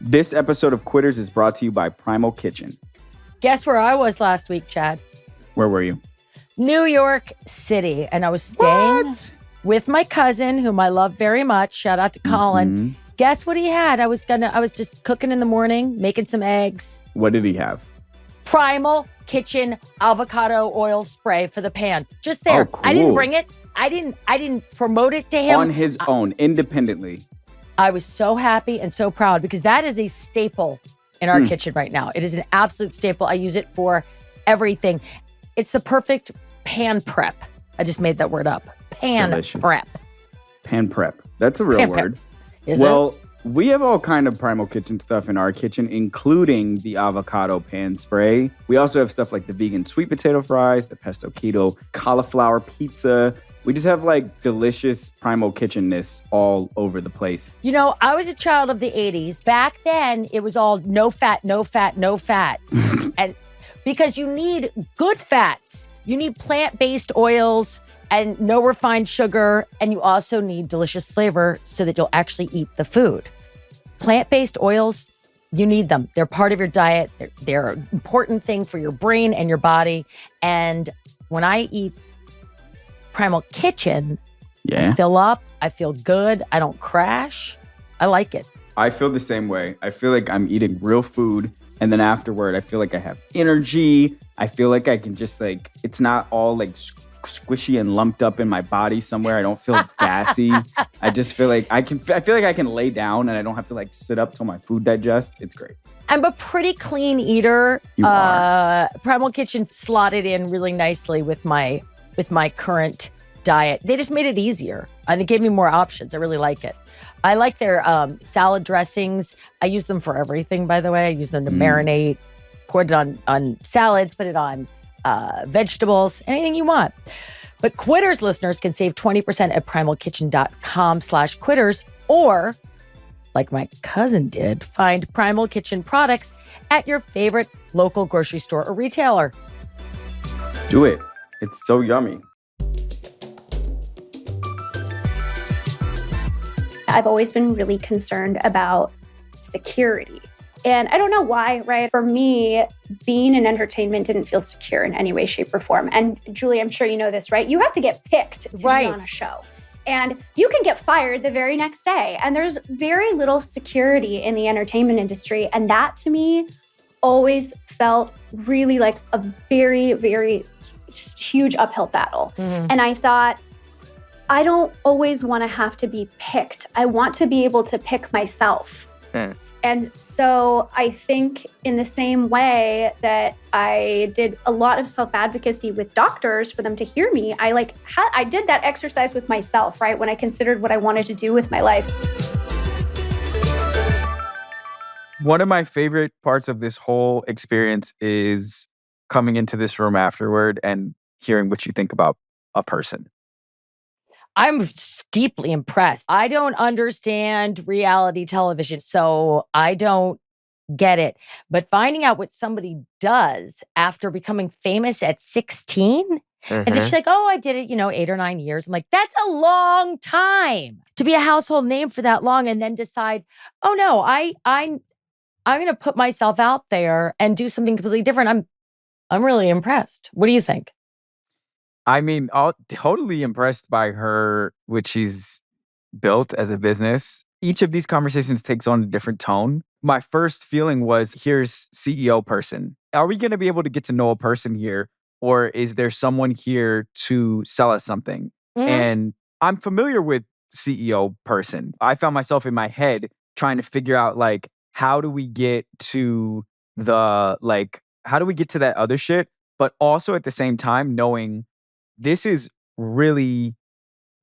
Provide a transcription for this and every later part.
This episode of Quitters is brought to you by Primal Kitchen. Guess where I was last week, Chad? Where were you? New York City. And I was staying with my cousin, whom I love very much. Shout out to Colin. Mm-hmm. Guess what he had? I was just cooking in the morning, making some eggs. What did he have? Primal Kitchen avocado oil spray for the pan. Just there. Oh, cool. I didn't bring it. I didn't promote it to him. On his own, independently. I was so happy and so proud because that is a staple in our kitchen right now. It is an absolute staple. I use it for everything. It's the perfect pan prep. I just made that word up. Delicious. Prep. Pan prep. That's a real Pan word. Is well, we have all kind of Primal Kitchen stuff in our kitchen, including the avocado pan spray. We also have stuff like the vegan sweet potato fries, the pesto keto cauliflower pizza. We just have like delicious Primal Kitchen-ness all over the place. You know, I was a child of the 80s. Back then, it was all no fat, no fat, no fat. And because you need good fats, you need plant-based oils and no refined sugar, and you also need delicious flavor so that you'll actually eat the food. Plant-based oils, you need them. They're part of your diet. They're an important thing for your brain and your body. And when I eat Primal Kitchen, I fill up, I feel good, I don't crash. I like it. I feel the same way. I feel like I'm eating real food, and then afterward, I feel like I have energy. I feel like I can just like, it's not all like squishy and lumped up in my body somewhere. I don't feel gassy. I just feel like I feel like I can lay down and I don't have to like sit up till my food digests. It's great. I'm a pretty clean eater. You are. Primal Kitchen slotted in really nicely with my current diet. They just made it easier and they gave me more options. I really like it. I like their salad dressings. I use them for everything, by the way. I use them to marinate, pour it on salads, put it on vegetables, anything you want. But Quitters listeners can save 20% at primalkitchen.com/quitters, or like my cousin did, find Primal Kitchen products at your favorite local grocery store or retailer. Do it. It's so yummy. I've always been really concerned about security. And I don't know why, right? For me, being in entertainment didn't feel secure in any way, shape, or form. And Julie, I'm sure you know this, right? You have to get picked to be on a show. And you can get fired the very next day. And there's very little security in the entertainment industry. And that to me always felt really like a very, very huge uphill battle. Mm-hmm. And I thought, I don't always want to have to be picked. I want to be able to pick myself. And so I think in the same way that I did a lot of self-advocacy with doctors for them to hear me, I did that exercise with myself, right? When I considered what I wanted to do with my life. One of my favorite parts of this whole experience is coming into this room afterward and hearing what you think about a person. I'm deeply impressed. I don't understand reality television, so I don't get it. But finding out what somebody does after becoming famous at 16, and then she's like, oh, I did it, 8 or 9 years. I'm like, that's a long time to be a household name for that long and then decide, oh no, I'm going to put myself out there and do something completely different. I'm really impressed. What do you think? I mean, totally impressed by her, what she's built as a business. Each of these conversations takes on a different tone. My first feeling was, here's CEO person. Are we going to be able to get to know a person here? Or is there someone here to sell us something? And I'm familiar with CEO person. I found myself in my head trying to figure out, like, how do we get to how do we get to that other shit? But also at the same time, knowing this is really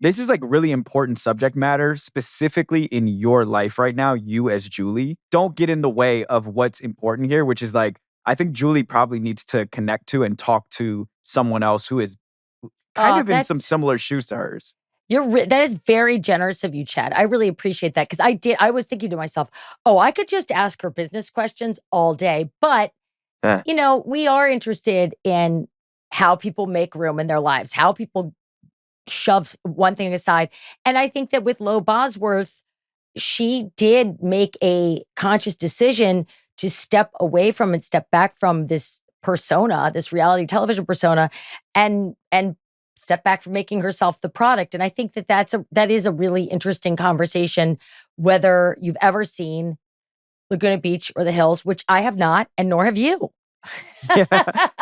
important subject matter, specifically in your life right now, you as Julie. Don't get in the way of what's important here, which is like, I think Julie probably needs to connect to and talk to someone else who is kind of in some similar shoes to hers. That is very generous of you, Chad. I really appreciate that because I was thinking to myself, oh, I could just ask her business questions all day. But, we are interested in how people make room in their lives, how people shove one thing aside. And I think that with Lo Bosworth, she did make a conscious decision to step away from and step back from this persona, this reality television persona, and step back from making herself the product. And I think that is a really interesting conversation, whether you've ever seen Laguna Beach or the Hills, which I have not, and nor have you.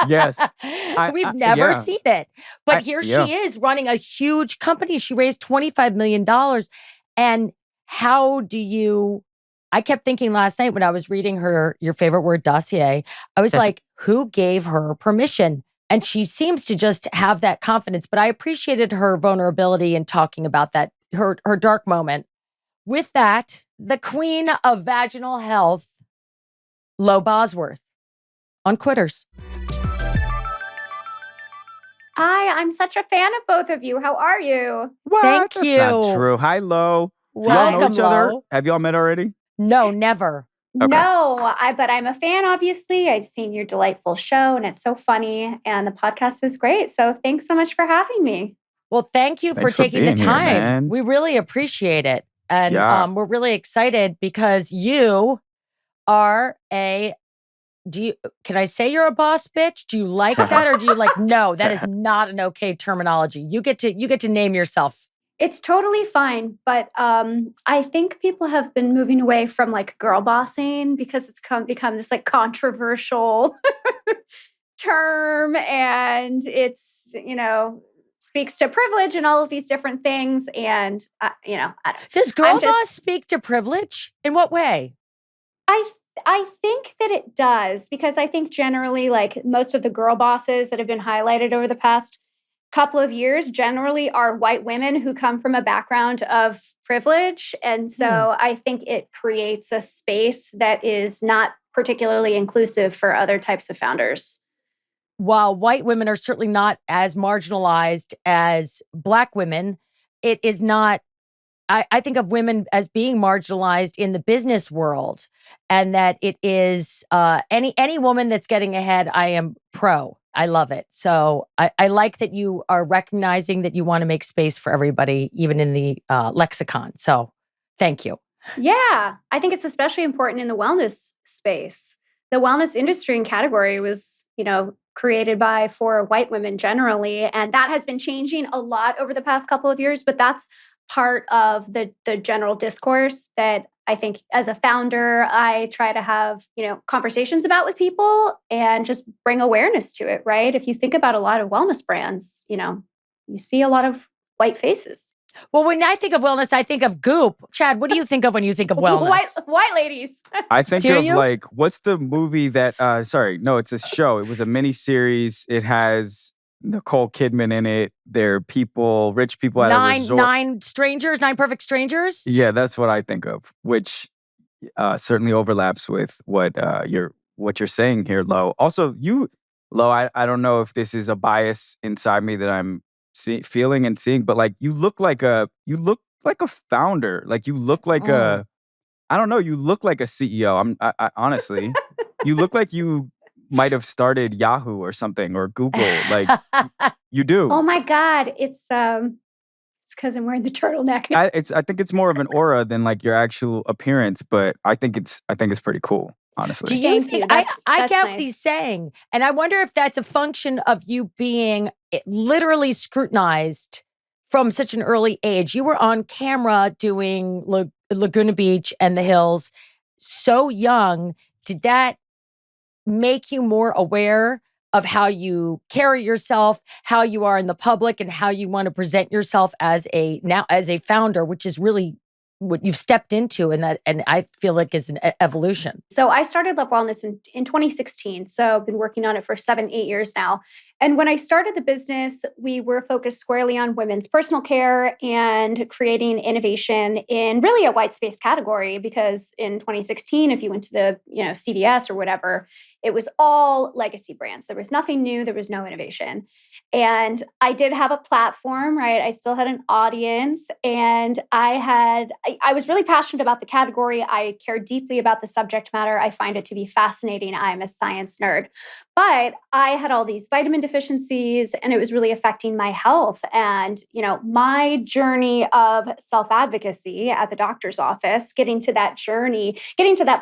Yes. We've never yeah. seen it. But I- here yeah. she is running a huge company. She raised $25 million. And how do you, I kept thinking last night when I was reading her Your Favorite Word dossier, I was like, who gave her permission? And she seems to just have that confidence. But I appreciated her vulnerability in talking about that, her dark moment. With that, the queen of vaginal health, Lo Bosworth, on Quitters. Hi, I'm such a fan of both of you. How are you? What? Thank That's you. not true. Hi, Lo. Do y'all know Welcome, each other? Lo. Have y'all met already? No, never. Okay. No, but I'm a fan, obviously. I've seen your delightful show and it's so funny and the podcast is great. So thanks so much for having me. Well, thank you Thanks for for taking the being here, time. man. We really appreciate it. And Yeah. we're really excited because you are can I say you're a boss bitch? Do you like that? Or do you like, no, that is not an okay terminology. You get to name yourself. It's totally fine, but I think people have been moving away from like girl bossing because it's become this like controversial term, and it's speaks to privilege and all of these different things. And I don't. Does girl I'm just- boss speak to privilege? In what way? I think that it does, because I think generally, like most of the girl bosses that have been highlighted over the past couple of years generally are white women who come from a background of privilege. And so I think it creates a space that is not particularly inclusive for other types of founders. While white women are certainly not as marginalized as Black women, it is not. I think of women as being marginalized in the business world, and that it is any woman that's getting ahead, I am pro. I love it. So I like that you are recognizing that you want to make space for everybody, even in the lexicon. So thank you. Yeah, I think it's especially important in the wellness space. The wellness industry and category was, created for white women generally, and that has been changing a lot over the past couple of years, but that's part of the general discourse that I think as a founder, I try to have, conversations about with people and just bring awareness to it, right? If you think about a lot of wellness brands, you see a lot of white faces. Well, when I think of wellness, I think of Goop. Chad, what do you think of when you think of wellness? White ladies. I think Do of you? like, what's the movie that, no, it's a show. It was a mini series. It has Nicole Kidman in it. They're rich people at a resort. Nine perfect strangers? Yeah, that's what I think of, which certainly overlaps with what you're saying here, Lo. Also, Lo, I don't know if this is a bias inside me that I'm feeling and seeing, but like you look like a founder. Like you look like I don't know, you look like a CEO. I honestly, you look like you might have started Yahoo or something, or Google. Like you do. Oh my God. It's because I'm wearing the turtleneck. I think it's more of an aura than like your actual appearance, but I think it's pretty cool, honestly. Do you Thank think you. I That's get nice. what he's saying, and I wonder if that's a function of you being literally scrutinized from such an early age. You were on camera doing Laguna Beach and the Hills so young. Did that make you more aware of how you carry yourself, how you are in the public, and how you want to present yourself as a founder, which is really what you've stepped into, and I feel like is an evolution. So I started Love Wellness in 2016. So I've been working on it for 7-8 years now. And when I started the business, we were focused squarely on women's personal care and creating innovation in really a white space category. Because in 2016, if you went to the CVS or whatever, it was all legacy brands. There was nothing new. There was no innovation. And I did have a platform, right? I still had an audience, and I had I was really passionate about the category. I care deeply about the subject matter. I find it to be fascinating. I'm a science nerd. But I had all these vitamin deficiencies and it was really affecting my health. And, my journey of self-advocacy at the doctor's office, getting to that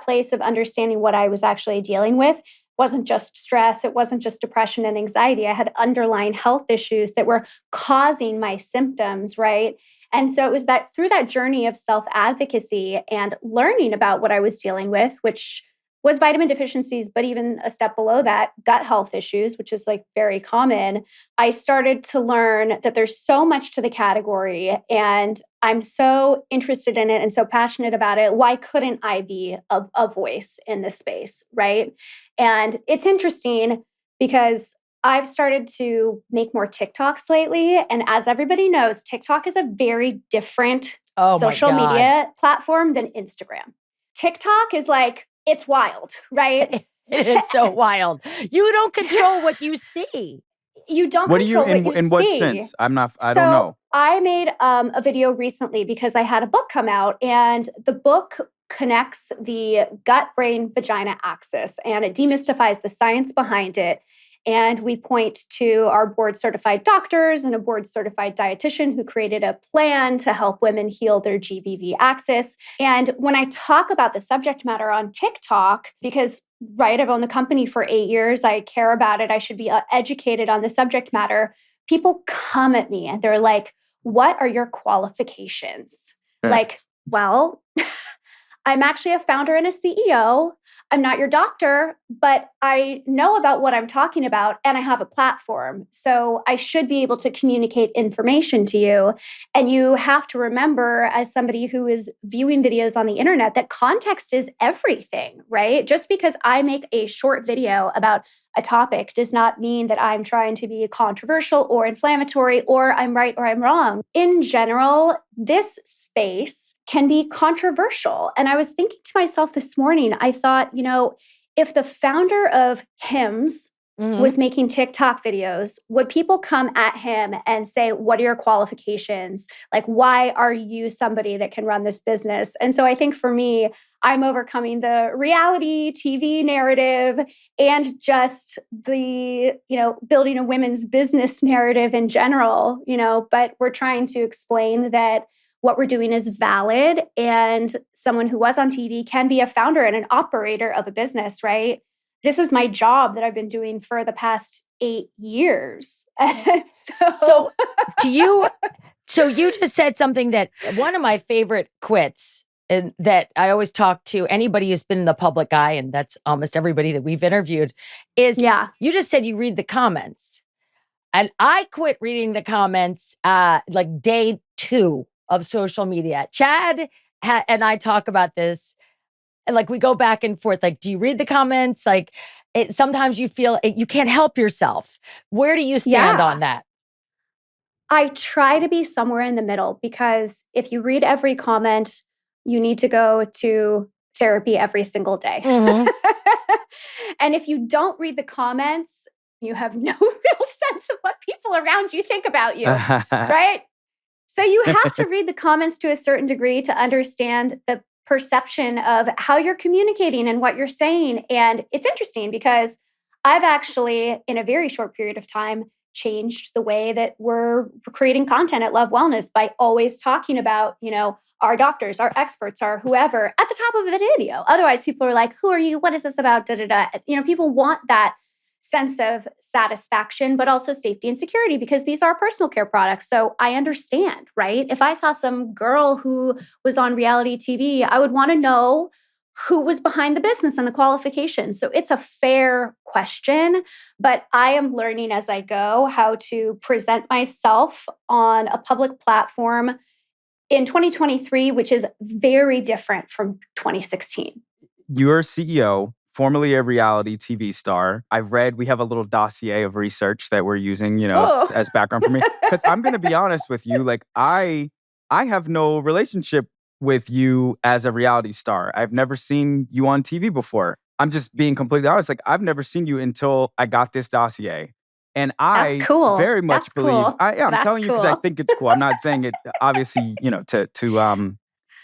place of understanding what I was actually dealing with wasn't just stress. It wasn't just depression and anxiety. I had underlying health issues that were causing my symptoms, right? And so it was that through that journey of self-advocacy and learning about what I was dealing with, which was vitamin deficiencies, but even a step below that, gut health issues, which is like very common. I started to learn that there's so much to the category and I'm so interested in it and so passionate about it. Why couldn't I be a voice in this space, right? And it's interesting because I've started to make more TikToks lately. And as everybody knows, TikTok is a very different social media platform than Instagram. TikTok is like, it's wild, right? It is so wild. You don't control what you see. You don't control what you see. In what sense? I don't know. So I made a video recently because I had a book come out and the book connects the gut-brain-vagina axis and it demystifies the science behind it. And we point to our board-certified doctors and a board-certified dietitian who created a plan to help women heal their GBV axis. And when I talk about the subject matter on TikTok, because I've owned the company for 8 years, I care about it, I should be educated on the subject matter, people come at me and they're like, what are your qualifications? Like, well, I'm actually a founder and a CEO. I'm not your doctor, but I know about what I'm talking about and I have a platform. So I should be able to communicate information to you. And you have to remember, as somebody who is viewing videos on the internet, that context is everything, right? Just because I make a short video about a topic does not mean that I'm trying to be controversial or inflammatory or I'm right or I'm wrong. In general, this space can be controversial. And I was thinking to myself this morning, I thought, if the founder of Hims was making TikTok videos, would people come at him and say, what are your qualifications? Like, why are you somebody that can run this business? And so I think for me, I'm overcoming the reality TV narrative and just the, building a women's business narrative in general, but we're trying to explain that what we're doing is valid and someone who was on TV can be a founder and an operator of a business, right? This is my job that I've been doing for the past 8 years. So you just said something that one of my favorite quits and that I always talk to anybody who's been in the public eye, and that's almost everybody that we've interviewed, is you just said you read the comments. And I quit reading the comments like day 2 of social media. Chad and I talk about this. Like we go back and forth. Like, do you read the comments? Like, sometimes you feel you can't help yourself. Where do you stand on that? I try to be somewhere in the middle because if you read every comment, you need to go to therapy every single day. And if you don't read the comments, you have no real sense of what people around you think about you, right? So you have to read the comments to a certain degree to understand the perception of how you're communicating and what you're saying. And it's interesting because I've actually, in a very short period of time, changed the way that we're creating content at Love Wellness by always talking about, our doctors, our experts, our whoever at the top of a video. Otherwise, people are like, who are you? What is this about? Da, da, da. People want that sense of satisfaction, but also safety and security because these are personal care products. So I understand, right? If I saw some girl who was on reality TV, I would want to know who was behind the business and the qualifications. So it's a fair question, but I am learning as I go how to present myself on a public platform in 2023, which is very different from 2016. You're CEO, formerly a reality TV star. I've read, we have a little dossier of research that we're using, as background for me. Because I'm going to be honest with you, like I have no relationship with you as a reality star. I've never seen you on TV before. I'm just being completely honest. Like I've never seen you until I got this dossier. And I very much believe, I'm telling you because I think it's cool. I'm not saying it obviously, to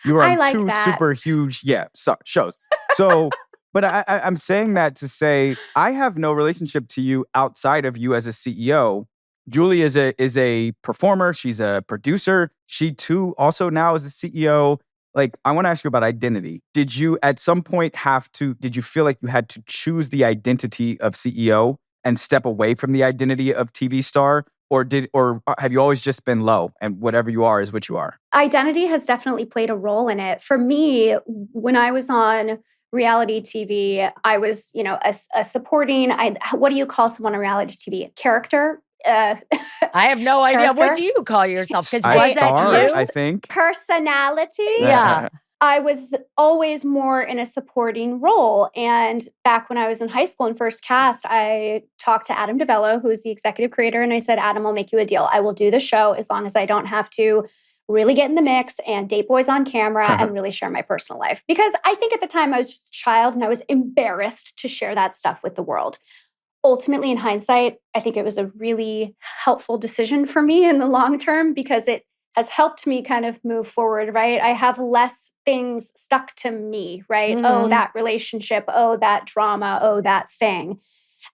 You were I on like two that. super huge, shows. So, but I'm saying that to say I have no relationship to you outside of you as a CEO. Julie is a performer. She's a producer. She too also now is a CEO. Like, I want to ask you about identity. Did you at some point did you feel like you had to choose the identity of CEO and step away from the identity of TV star? Or have you always just been Lo and whatever you are is what you are? Identity has definitely played a role in it. For me, when I was on reality TV, I was, a supporting, what do you call someone on reality TV? A character? I have no idea. What Character? do you call yourself? Because I was that star, you? I think. Personality? Yeah. I was always more in a supporting role. And back when I was in high school and first cast, I talked to Adam DeVello, who is the executive creator, and I said, Adam, I'll make you a deal. I will do the show as long as I don't have to really get in the mix and date boys on camera and really share my personal life. Because I think at the time I was just a child and I was embarrassed to share that stuff with the world. Ultimately, in hindsight, I think it was a really helpful decision for me in the long term because it has helped me kind of move forward, right? I have less things stuck to me, right? Oh, that relationship. Oh, that drama. Oh, that thing.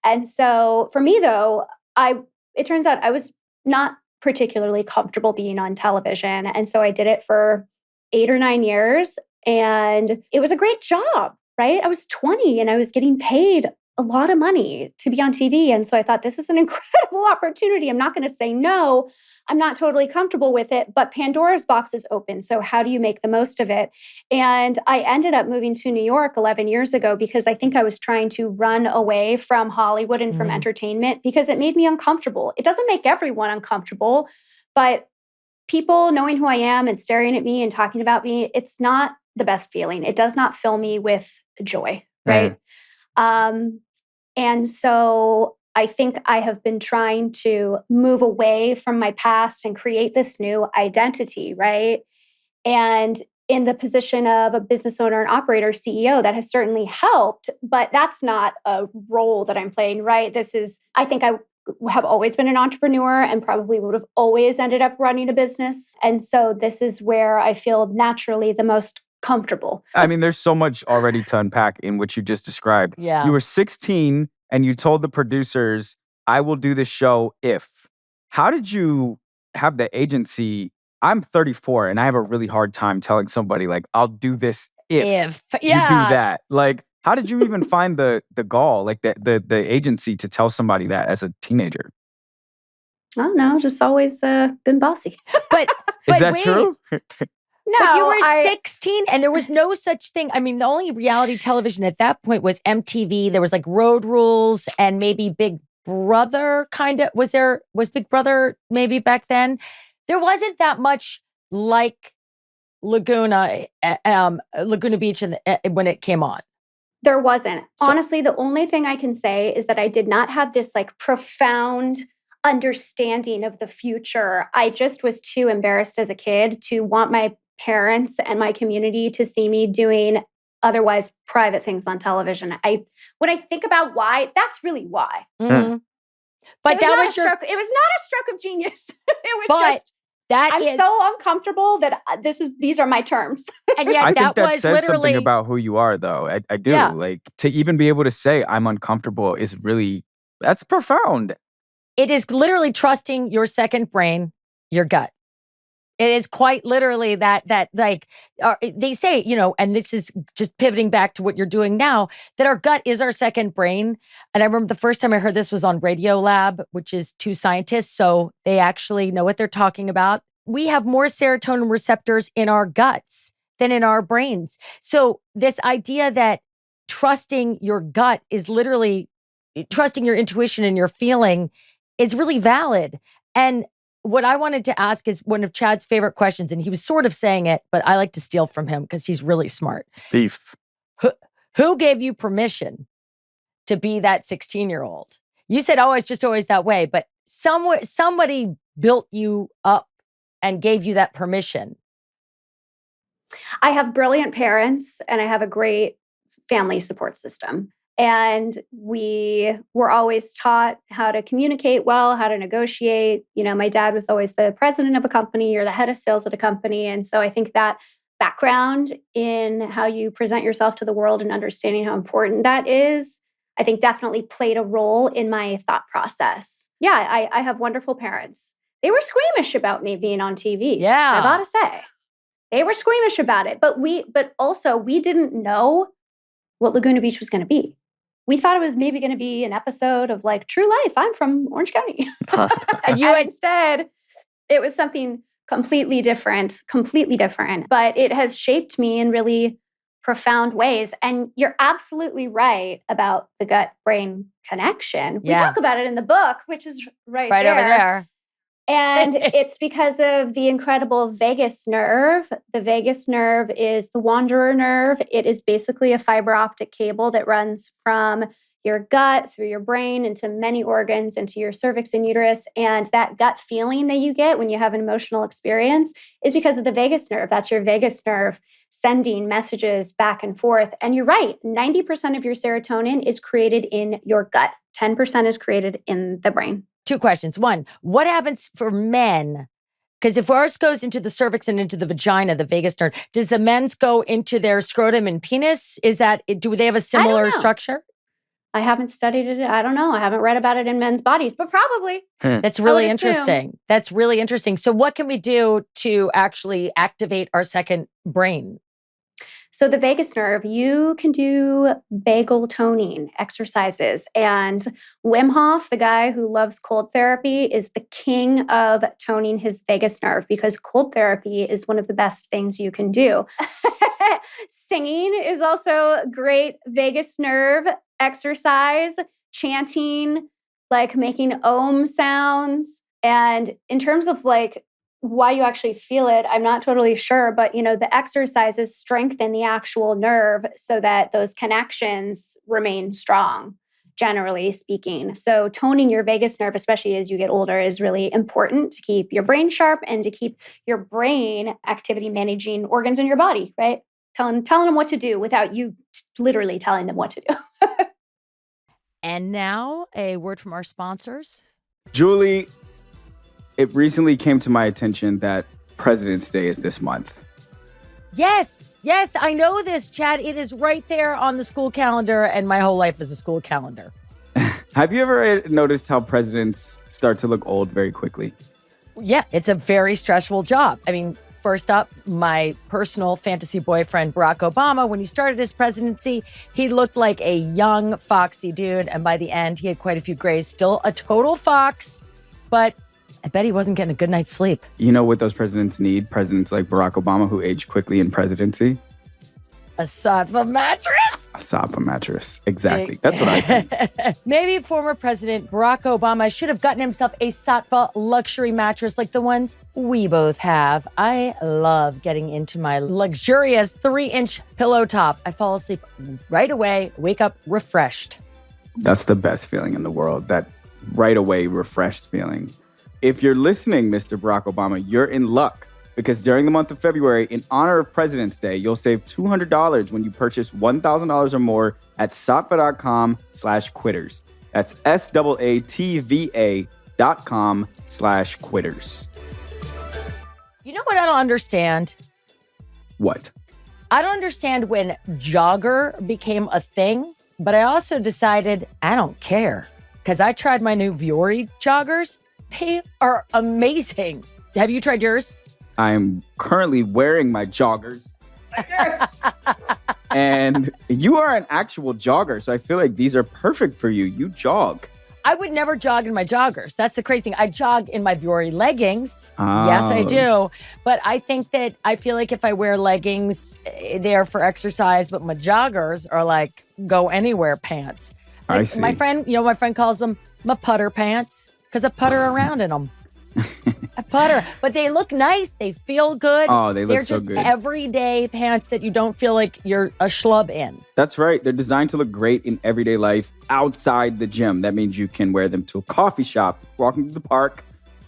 And so for me, though, it turns out I was not particularly comfortable being on television. And so I did it for 8 or 9 years. And it was a great job, right? I was 20 and I was getting paid a lot of money to be on TV. And so I thought, this is an incredible opportunity. I'm not going to say no. I'm not totally comfortable with it, but Pandora's box is open. So how do you make the most of it? And I ended up moving to New York 11 years ago because I think I was trying to run away from Hollywood and from entertainment because it made me uncomfortable. It doesn't make everyone uncomfortable, but people knowing who I am and staring at me and talking about me, it's not the best feeling. It does not fill me with joy, right? And so I think I have been trying to move away from my past and create this new identity, right? And in the position of a business owner and operator, CEO, that has certainly helped, but that's not a role that I'm playing, right? I think I have always been an entrepreneur and probably would have always ended up running a business. And so this is where I feel naturally the most comfortable. I mean, there's so much already to unpack in what you just described. Yeah. You were 16 and you told the producers, I will do this show if. How did you have the agency? I'm 34 and I have a really hard time telling somebody, like, I'll do this if you do that. Like, how did you even find the gall, like the agency to tell somebody that as a teenager? I don't know, just always been bossy. But Is that wait. true? No, but you were 16 and there was no such thing. I mean, the only reality television at that point was MTV. There was like Road Rules and maybe Big Brother kind of. Was Big Brother maybe back then? There wasn't that much like Laguna Beach when it came on. There wasn't. Honestly, the only thing I can say is that I did not have this like profound understanding of the future. I just was too embarrassed as a kid to want my parents and my community to see me doing otherwise private things on television. When I think about why, that's really why. Mm-hmm. But so it was not a stroke of genius. It was just I'm so uncomfortable that these are my terms. And yet I think that was says literally something about who you are, though. I do. Yeah. Like, to even be able to say I'm uncomfortable is really, that's profound. It is literally trusting your second brain, your gut. It is quite literally that like they say, and this is just pivoting back to what you're doing now, that our gut is our second brain. And I remember the first time I heard this was on Radio Lab, which is 2 scientists. So they actually know what they're talking about. We have more serotonin receptors in our guts than in our brains. So this idea that trusting your gut is literally trusting your intuition and your feeling is really valid. And what I wanted to ask is one of Chad's favorite questions, and he was sort of saying it, but I like to steal from him because he's really smart. Thief. Who gave you permission to be that 16-year-old? You said, oh, it's just always that way, but somebody built you up and gave you that permission. I have brilliant parents and I have a great family support system. And we were always taught how to communicate well, how to negotiate. My dad was always the president of a company or the head of sales at a company. And so I think that background in how you present yourself to the world and understanding how important that is, I think definitely played a role in my thought process. Yeah, I have wonderful parents. They were squeamish about me being on TV. Yeah. I gotta say. They were squeamish about it. But also we didn't know what Laguna Beach was gonna be. We thought it was maybe gonna be an episode of like True Life. I'm from Orange County. And instead, it was something completely different. But it has shaped me in really profound ways. And you're absolutely right about the gut-brain connection. We talk about it in the book, which is right there. Over there. And it's because of the incredible vagus nerve. The vagus nerve is the wanderer nerve. It is basically a fiber optic cable that runs from your gut through your brain into many organs, into your cervix and uterus. And that gut feeling that you get when you have an emotional experience is because of the vagus nerve. That's your vagus nerve sending messages back and forth. And you're right, 90% of your serotonin is created in your gut. 10% is created in the brain. 2 questions. 1, what happens for men? Because if ours goes into the cervix and into the vagina, the vagus nerve, does the men's go into their scrotum and penis? Do they have a similar structure? I haven't studied it. I don't know. I haven't read about it in men's bodies, but probably. That's really interesting. That's really interesting. So what can we do to actually activate our second brain? So the vagus nerve, you can do vagal toning exercises. And Wim Hof, the guy who loves cold therapy, is the king of toning his vagus nerve because cold therapy is one of the best things you can do. Singing is also a great vagus nerve exercise. Chanting, like making om sounds. And in terms of like why you actually feel it, I'm not totally sure, but the exercises strengthen the actual nerve so that those connections remain strong, generally speaking. So toning your vagus nerve, especially as you get older, is really important to keep your brain sharp and to keep your brain activity managing organs in your body, right? Telling them what to do without you literally telling them what to do. And now a word from our sponsors. Julie, it recently came to my attention that President's Day is this month. Yes, I know this, Chad. It is right there on the school calendar, and my whole life is a school calendar. Have you ever noticed how presidents start to look old very quickly? Yeah, it's a very stressful job. I mean, first up, my personal fantasy boyfriend, Barack Obama, when he started his presidency, he looked like a young, foxy dude. And by the end, he had quite a few grays. Still a total fox, but I bet he wasn't getting a good night's sleep. You know what those presidents need? Presidents like Barack Obama who aged quickly in presidency? A Sattva mattress? A Sattva mattress. Exactly. That's what I think. Maybe former President Barack Obama should have gotten himself a Sattva luxury mattress like the ones we both have. I love getting into my luxurious 3-inch pillow top. I fall asleep right away, wake up refreshed. That's the best feeling in the world, that right away refreshed feeling. If you're listening, Mr. Barack Obama, you're in luck. Because during the month of February, in honor of President's Day, you'll save $200 when you purchase $1,000 or more at sattva.com/quitters. That's SAATVA.com/quitters. You know what I don't understand? What? I don't understand when jogger became a thing, but I also decided I don't care. Because I tried my new Vuori joggers. They are amazing. Have you tried yours? I'm currently wearing my joggers. Yes. And you are an actual jogger, so I feel like these are perfect for you. You jog. I would never jog in my joggers. That's the crazy thing. I jog in my Vuori leggings. Oh. Yes, I do. But I think that I feel like if I wear leggings, they're for exercise, but my joggers are like go anywhere pants. Like I see. My friend calls them my putter pants because I putter around in them. I putter, but they look nice. They feel good. Oh, they look so good. They're just everyday pants that you don't feel like you're a schlub in. That's right. They're designed to look great in everyday life outside the gym. That means you can wear them to a coffee shop, walking to the park,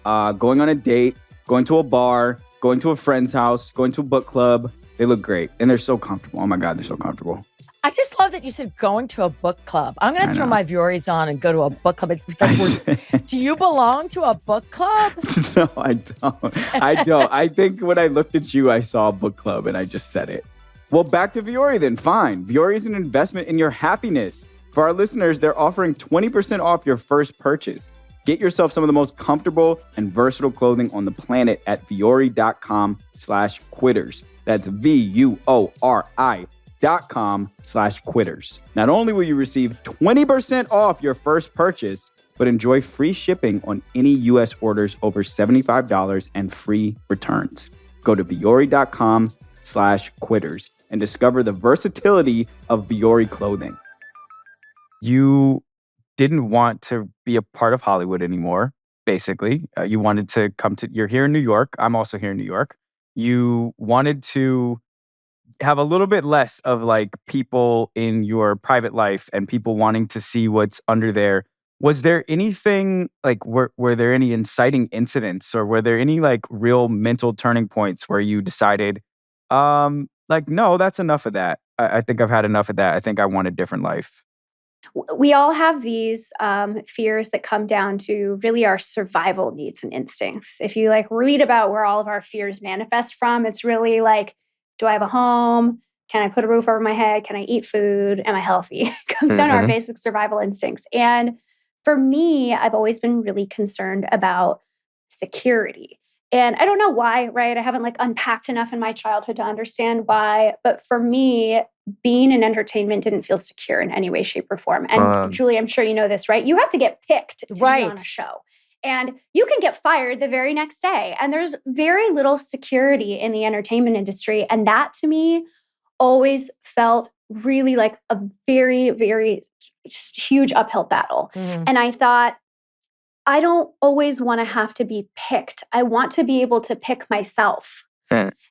going on a date, going to a bar, going to a friend's house, going to a book club. They look great. And they're so comfortable. Oh my God, they're so comfortable. I just love that you said going to a book club. I'm going to throw my Vioris on and go to a book club. It's like do you belong to a book club? No, I don't. I think when I looked at you, I saw a book club and I just said it. Well, back to Viore then. Fine. Viore is an investment in your happiness. For our listeners, they're offering 20% off your first purchase. Get yourself some of the most comfortable and versatile clothing on the planet at viore.com/quitters. That's VUORI.com/quitters. Not only will you receive 20% off your first purchase, but enjoy free shipping on any U.S. orders over $75 and free returns. Go to viore.com/quitters and discover the versatility of Viore clothing. You didn't want to be a part of Hollywood anymore, basically. You wanted to you're here in New York. I'm also here in New York. You wanted to have a little bit less of like people in your private life and people wanting to see what's under there. Was there anything like, were there any inciting incidents or were there any like real mental turning points where you decided, like, no, that's enough of that. I think I've had enough of that. I think I want a different life. We all have these fears that come down to really our survival needs and instincts. If you like read about where all of our fears manifest from, it's really like, do I have a home? Can I put a roof over my head? Can I eat food? Am I healthy? It comes down to our basic survival instincts. And for me, I've always been really concerned about security. And I don't know why, right? I haven't like unpacked enough in my childhood to understand why. But for me, being in entertainment didn't feel secure in any way, shape, or form. And Julie, I'm sure you know this, right? You have to get picked to be on a show. And you can get fired the very next day. And there's very little security in the entertainment industry. And that to me always felt really like a very, very huge uphill battle. And I thought, I don't always want to have to be picked. I want to be able to pick myself.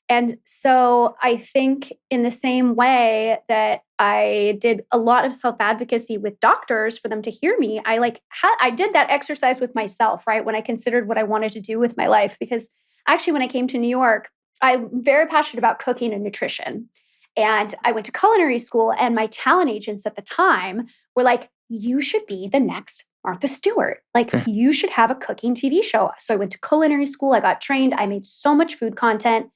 And so I think in the same way that I did a lot of self-advocacy with doctors for them to hear me, I did that exercise with myself, right? When I considered what I wanted to do with my life. Because actually when I came to New York, I'm very passionate about cooking and nutrition. And I went to culinary school and my talent agents at the time were like, you should be the next Martha Stewart. Like, you should have a cooking TV show. So I went to culinary school. I got trained. I made so much food content.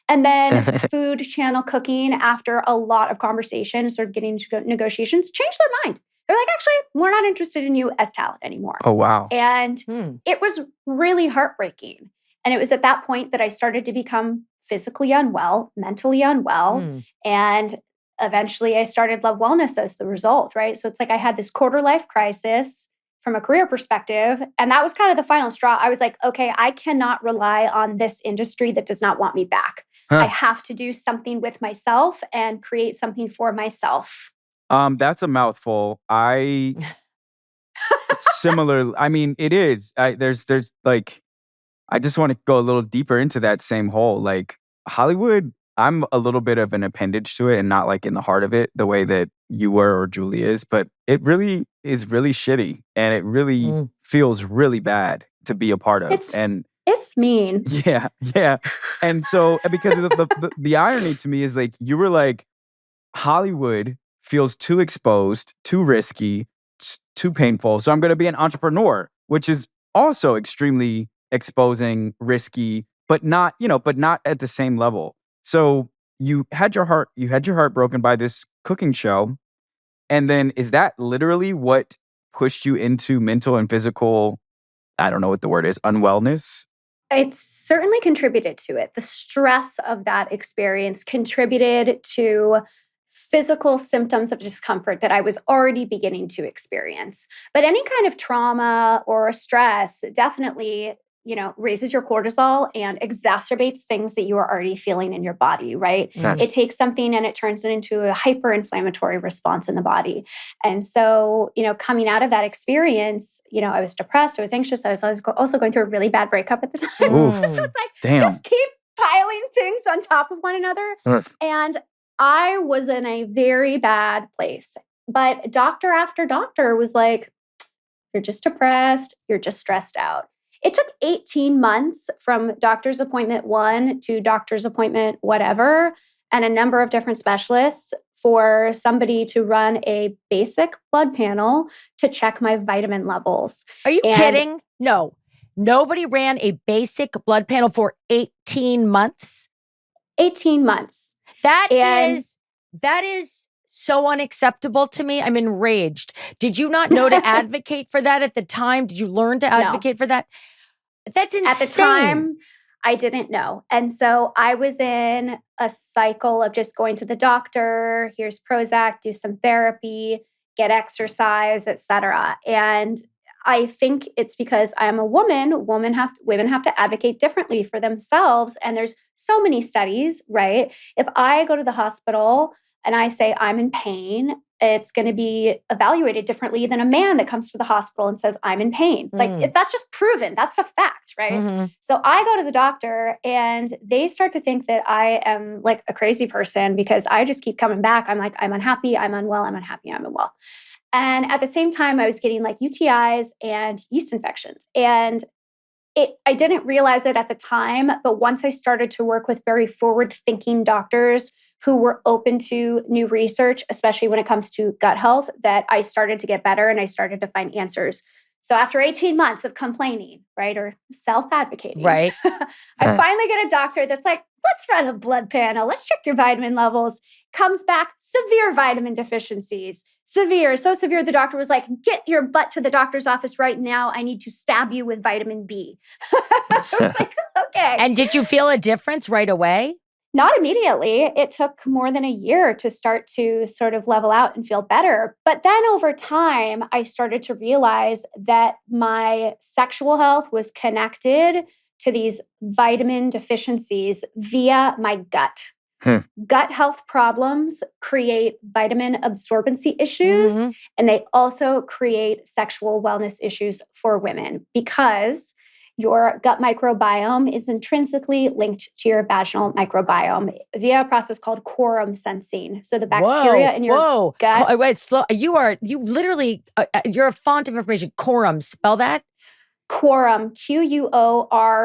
And then Food Channel cooking, after a lot of conversation, sort of getting into negotiations, changed their mind. They're like, actually, we're not interested in you as talent anymore. Oh, wow. And it was really heartbreaking. And it was at that point that I started to become physically unwell, mentally unwell. And eventually I started Love Wellness as the result, right? So it's like I had this quarter life crisis from a career perspective. And that was kind of the final straw. I was like, okay, I cannot rely on this industry that does not want me back. I have to do something with myself and create something for myself. That's a mouthful. Similar. I mean, it is. There's like, I just want to go a little deeper into that same hole. Like Hollywood, I'm a little bit of an appendage to it and not like in the heart of it the way that you were or Julie is, but it really is really shitty and it really feels really bad to be a part of. It's mean. Yeah. And so because the irony to me is like, you were like, Hollywood feels too exposed, too risky, too painful. So I'm going to be an entrepreneur, which is also extremely exposing, risky, but not at the same level. So you had your heart broken by this cooking show. And then is that literally what pushed you into mental and physical, I don't know what the word is, unwellness? It certainly contributed to it. The stress of that experience contributed to physical symptoms of discomfort that I was already beginning to experience. But any kind of trauma or stress definitely, raises your cortisol and exacerbates things that you are already feeling in your body, right? It takes something and it turns it into a hyper-inflammatory response in the body. And so, coming out of that experience, I was depressed, I was anxious, I was also going through a really bad breakup at the time. So it's like, just keep piling things on top of one another. And I was in a very bad place. But doctor after doctor was like, you're just depressed, you're just stressed out. It took 18 months from doctor's appointment 1 to doctor's appointment whatever, and a number of different specialists for somebody to run a basic blood panel to check my vitamin levels. Are you And kidding? No. Nobody ran a basic blood panel for 18 months. 18 months. That And is so unacceptable to me. I'm enraged. Did you not know to advocate for that at the time? Did you learn to advocate for that? That's insane. At the time, I didn't know. And so I was in a cycle of just going to the doctor, here's Prozac, do some therapy, get exercise, etc. And I think it's because I'm a woman, women have to advocate differently for themselves. And there's so many studies, right? If I go to the hospital and I say I'm in pain, it's going to be evaluated differently than a man that comes to the hospital and says I'm in pain. That's just proven. That's a fact, right? Mm-hmm. So I go to the doctor and they start to think that I am like a crazy person because I just keep coming back. I'm like, I'm unhappy, I'm unwell, I'm unhappy, I'm unwell. And at the same time, I was getting like UTIs and yeast infections. And I didn't realize it at the time, but once I started to work with very forward-thinking doctors who were open to new research, especially when it comes to gut health, that I started to get better and I started to find answers. So after 18 months of complaining, right, or self-advocating, right, I finally get a doctor that's like, let's run a blood panel. Let's check your vitamin levels. Comes back, severe vitamin deficiencies. Severe, so severe, the doctor was like, get your butt to the doctor's office right now. I need to stab you with vitamin B. I was like, okay. And did you feel a difference right away? Not immediately. It took more than a year to start to sort of level out and feel better. But then over time, I started to realize that my sexual health was connected to these vitamin deficiencies via my gut. Gut health problems create vitamin absorbency issues, and they also create sexual wellness issues for women because your gut microbiome is intrinsically linked to your vaginal microbiome via a process called quorum sensing. So the bacteria in your gut. Wait, slow. You're a font of information. Quorum, spell that. Quorum, Quorum,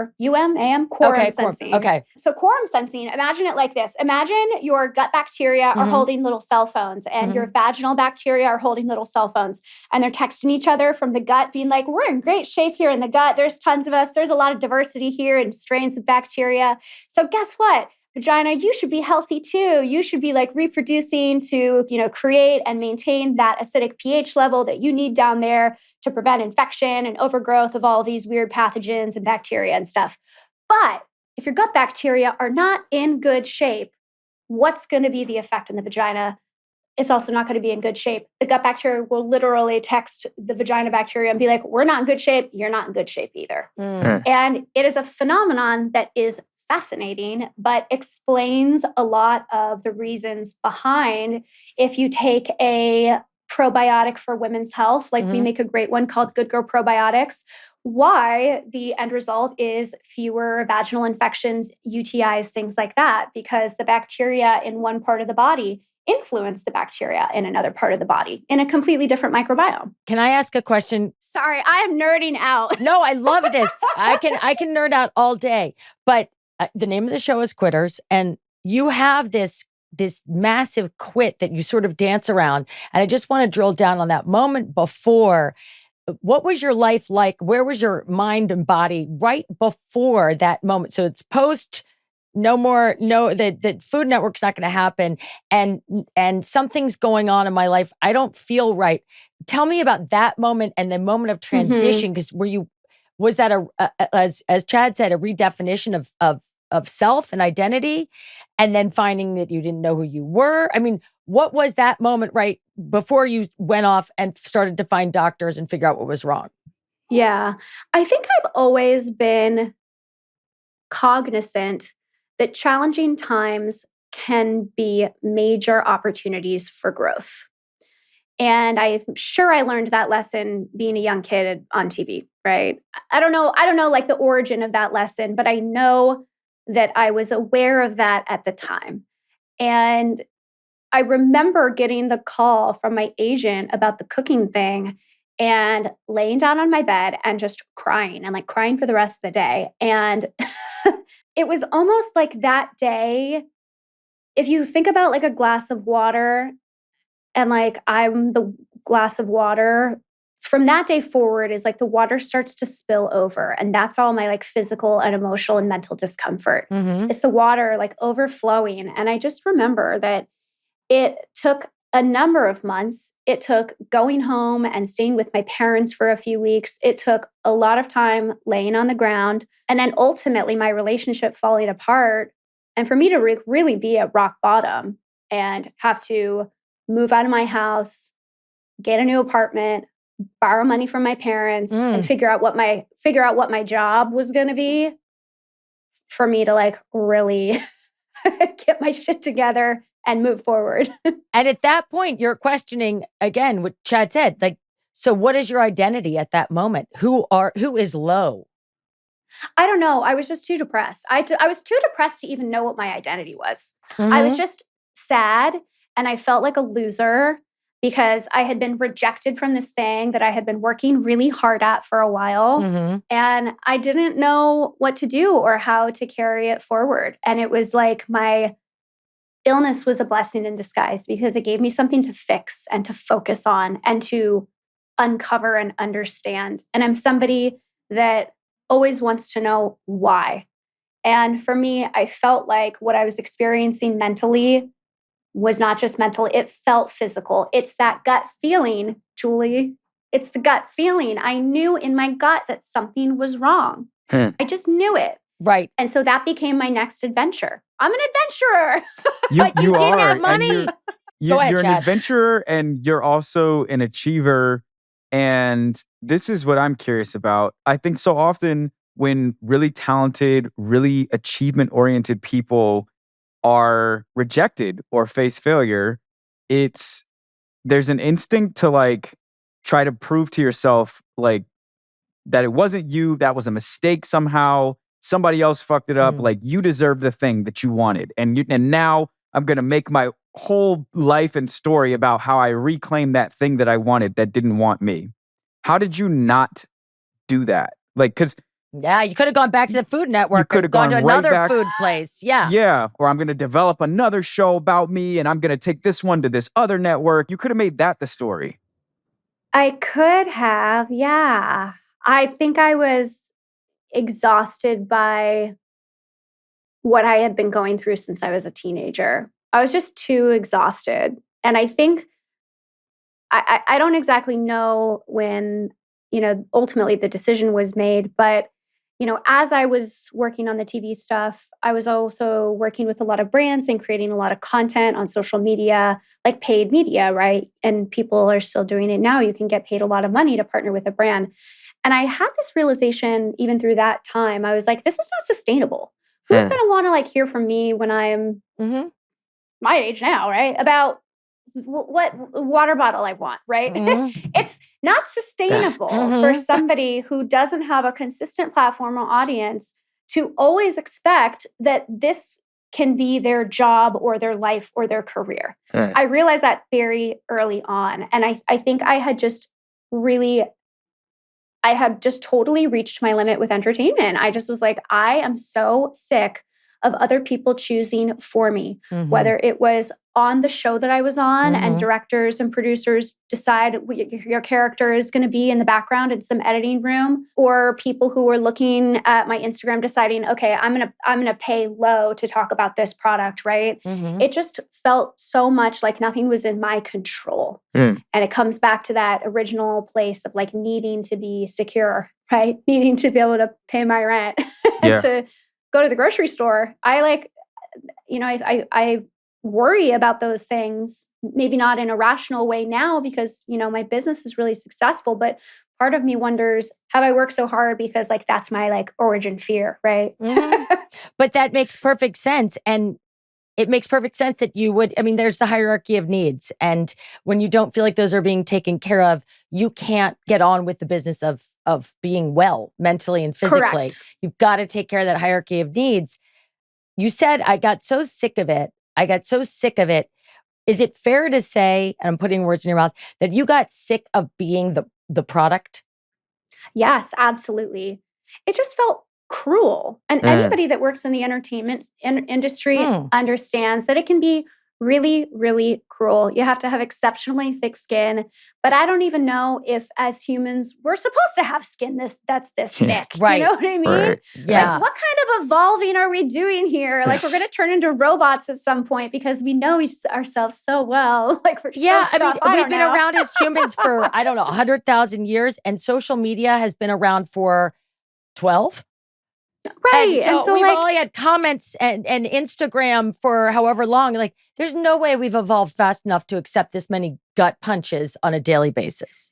quorum sensing. Okay. So quorum sensing, imagine it like this. Imagine your gut bacteria are holding little cell phones and your vaginal bacteria are holding little cell phones. And they're texting each other from the gut being like, we're in great shape here in the gut. There's tons of us. There's a lot of diversity here and strains of bacteria. So guess what? Vagina, you should be healthy too. You should be like reproducing to, create and maintain that acidic pH level that you need down there to prevent infection and overgrowth of all these weird pathogens and bacteria and stuff. But if your gut bacteria are not in good shape, what's going to be the effect in the vagina? It's also not going to be in good shape. The gut bacteria will literally text the vagina bacteria and be like, we're not in good shape. You're not in good shape either. And it is a phenomenon that is fascinating, but explains a lot of the reasons behind if you take a probiotic for women's health, like we make a great one called Good Girl Probiotics, why the end result is fewer vaginal infections, UTIs, things like that, because the bacteria in one part of the body influence the bacteria in another part of the body in a completely different microbiome. Can I ask a question? Sorry, I am nerding out. No, I love this. I can nerd out all day, but the name of the show is Quitters, and you have this massive quit that you sort of dance around. And I just want to drill down on that moment before. What was your life like? Where was your mind and body right before that moment? So it's post, that Food Network's not going to happen, and something's going on in my life. I don't feel right. Tell me about that moment and the moment of transition, because was that as Chad said, a redefinition of self and identity, and then finding that you didn't know who you were? I mean, what was that moment right before you went off and started to find doctors and figure out what was wrong? Yeah, I think I've always been cognizant that challenging times can be major opportunities for growth. And I'm sure I learned that lesson being a young kid on TV, right? I don't know like the origin of that lesson, but I know that I was aware of that at the time. And I remember getting the call from my agent about the cooking thing and laying down on my bed and just crying and crying for the rest of the day. And it was almost like that day if you think about like a glass of water and like I'm the glass of water, from that day forward is like the water starts to spill over. And that's all my like physical and emotional and mental discomfort. Mm-hmm. It's the water like overflowing. And I just remember that it took a number of months. It took going home and staying with my parents for a few weeks. It took a lot of time laying on the ground. And then ultimately my relationship falling apart. And for me to really be at rock bottom and have to move out of my house, get a new apartment, borrow money from my parents, and figure out what my job was going to be for me to like really get my shit together and move forward. And at that point, you're questioning again what Chad said. Like, so what is your identity at that moment? Who is Lo? I don't know. I was just too depressed. I was too depressed to even know what my identity was. Mm-hmm. I was just sad and I felt like a loser because I had been rejected from this thing that I had been working really hard at for a while. Mm-hmm. And I didn't know what to do or how to carry it forward. And it was like my illness was a blessing in disguise because it gave me something to fix and to focus on and to uncover and understand. And I'm somebody that always wants to know why. And for me, I felt like what I was experiencing mentally was not just mental, it felt physical. It's that gut feeling, Julie. It's the gut feeling. I knew in my gut that something was wrong. I just knew it. Right. And so that became my next adventure. I'm an adventurer. But you didn't have money. Go ahead, you're an Chad. adventurer and you're also an achiever. And this is what I'm curious about. I think so often when really talented, really achievement-oriented people are rejected or face failure, there's an instinct to like try to prove to yourself like that it wasn't you, that was a mistake somehow. Somebody else fucked it up. Like you deserve the thing that you wanted. And now I'm going to make my whole life and story about how I reclaimed that thing that I wanted that didn't want me. How did you not do that? Like, because yeah, you could have gone back to the Food Network. You could have gone to gone right another back. food place. Yeah. Yeah. Or I'm going to develop another show about me and I'm going to take this one to this other network. You could have made that the story. I could have, yeah. I think I was exhausted by what I had been going through since I was a teenager. I was just too exhausted. And I think I don't exactly know when, ultimately the decision was made, but as I was working on the TV stuff, I was also working with a lot of brands and creating a lot of content on social media, like paid media, right? And people are still doing it now. You can get paid a lot of money to partner with a brand. And I had this realization even through that time. I was like, this is not sustainable. Who's going to want to like hear from me when I'm my age now, right? About what water bottle I want, right? It's not sustainable for somebody who doesn't have a consistent platform or audience to always expect that this can be their job or their life or their career. I realized that very early on. And I think I had just totally reached my limit with entertainment. I just was like, I am so sick of other people choosing for me, whether it was on the show that I was on and directors and producers decide your character is going to be in the background in some editing room, or people who were looking at my Instagram deciding, okay, I'm going to pay Lo to talk about this product, right? It just felt so much like nothing was in my control. And it comes back to that original place of like needing to be secure, right? Needing to be able to pay my rent to go to the grocery store. I worry about those things, maybe not in a rational way now because, my business is really successful, but part of me wonders, have I worked so hard because like, that's my like origin fear, right? But that makes perfect sense. And it makes perfect sense that you would, there's the hierarchy of needs. And when you don't feel like those are being taken care of, you can't get on with the business of being well mentally and physically. Correct. You've got to take care of that hierarchy of needs. You said, I got so sick of it. Is it fair to say, and I'm putting words in your mouth, that you got sick of being the product? Yes, absolutely. It just felt cruel. And anybody that works in the entertainment industry understands that it can be really, really cruel. You have to have exceptionally thick skin. But I don't even know if as humans, we're supposed to have skin that's this thick. Right. You know what I mean? Right. Yeah. Like, what kind of evolving are we doing here? Like, we're going to turn into robots at some point because we know ourselves so well. Like, we're so tough. We've been around as humans for, 100,000 years, and social media has been around for 12. Right. And so we've only had comments and Instagram for however long. Like, there's no way we've evolved fast enough to accept this many gut punches on a daily basis.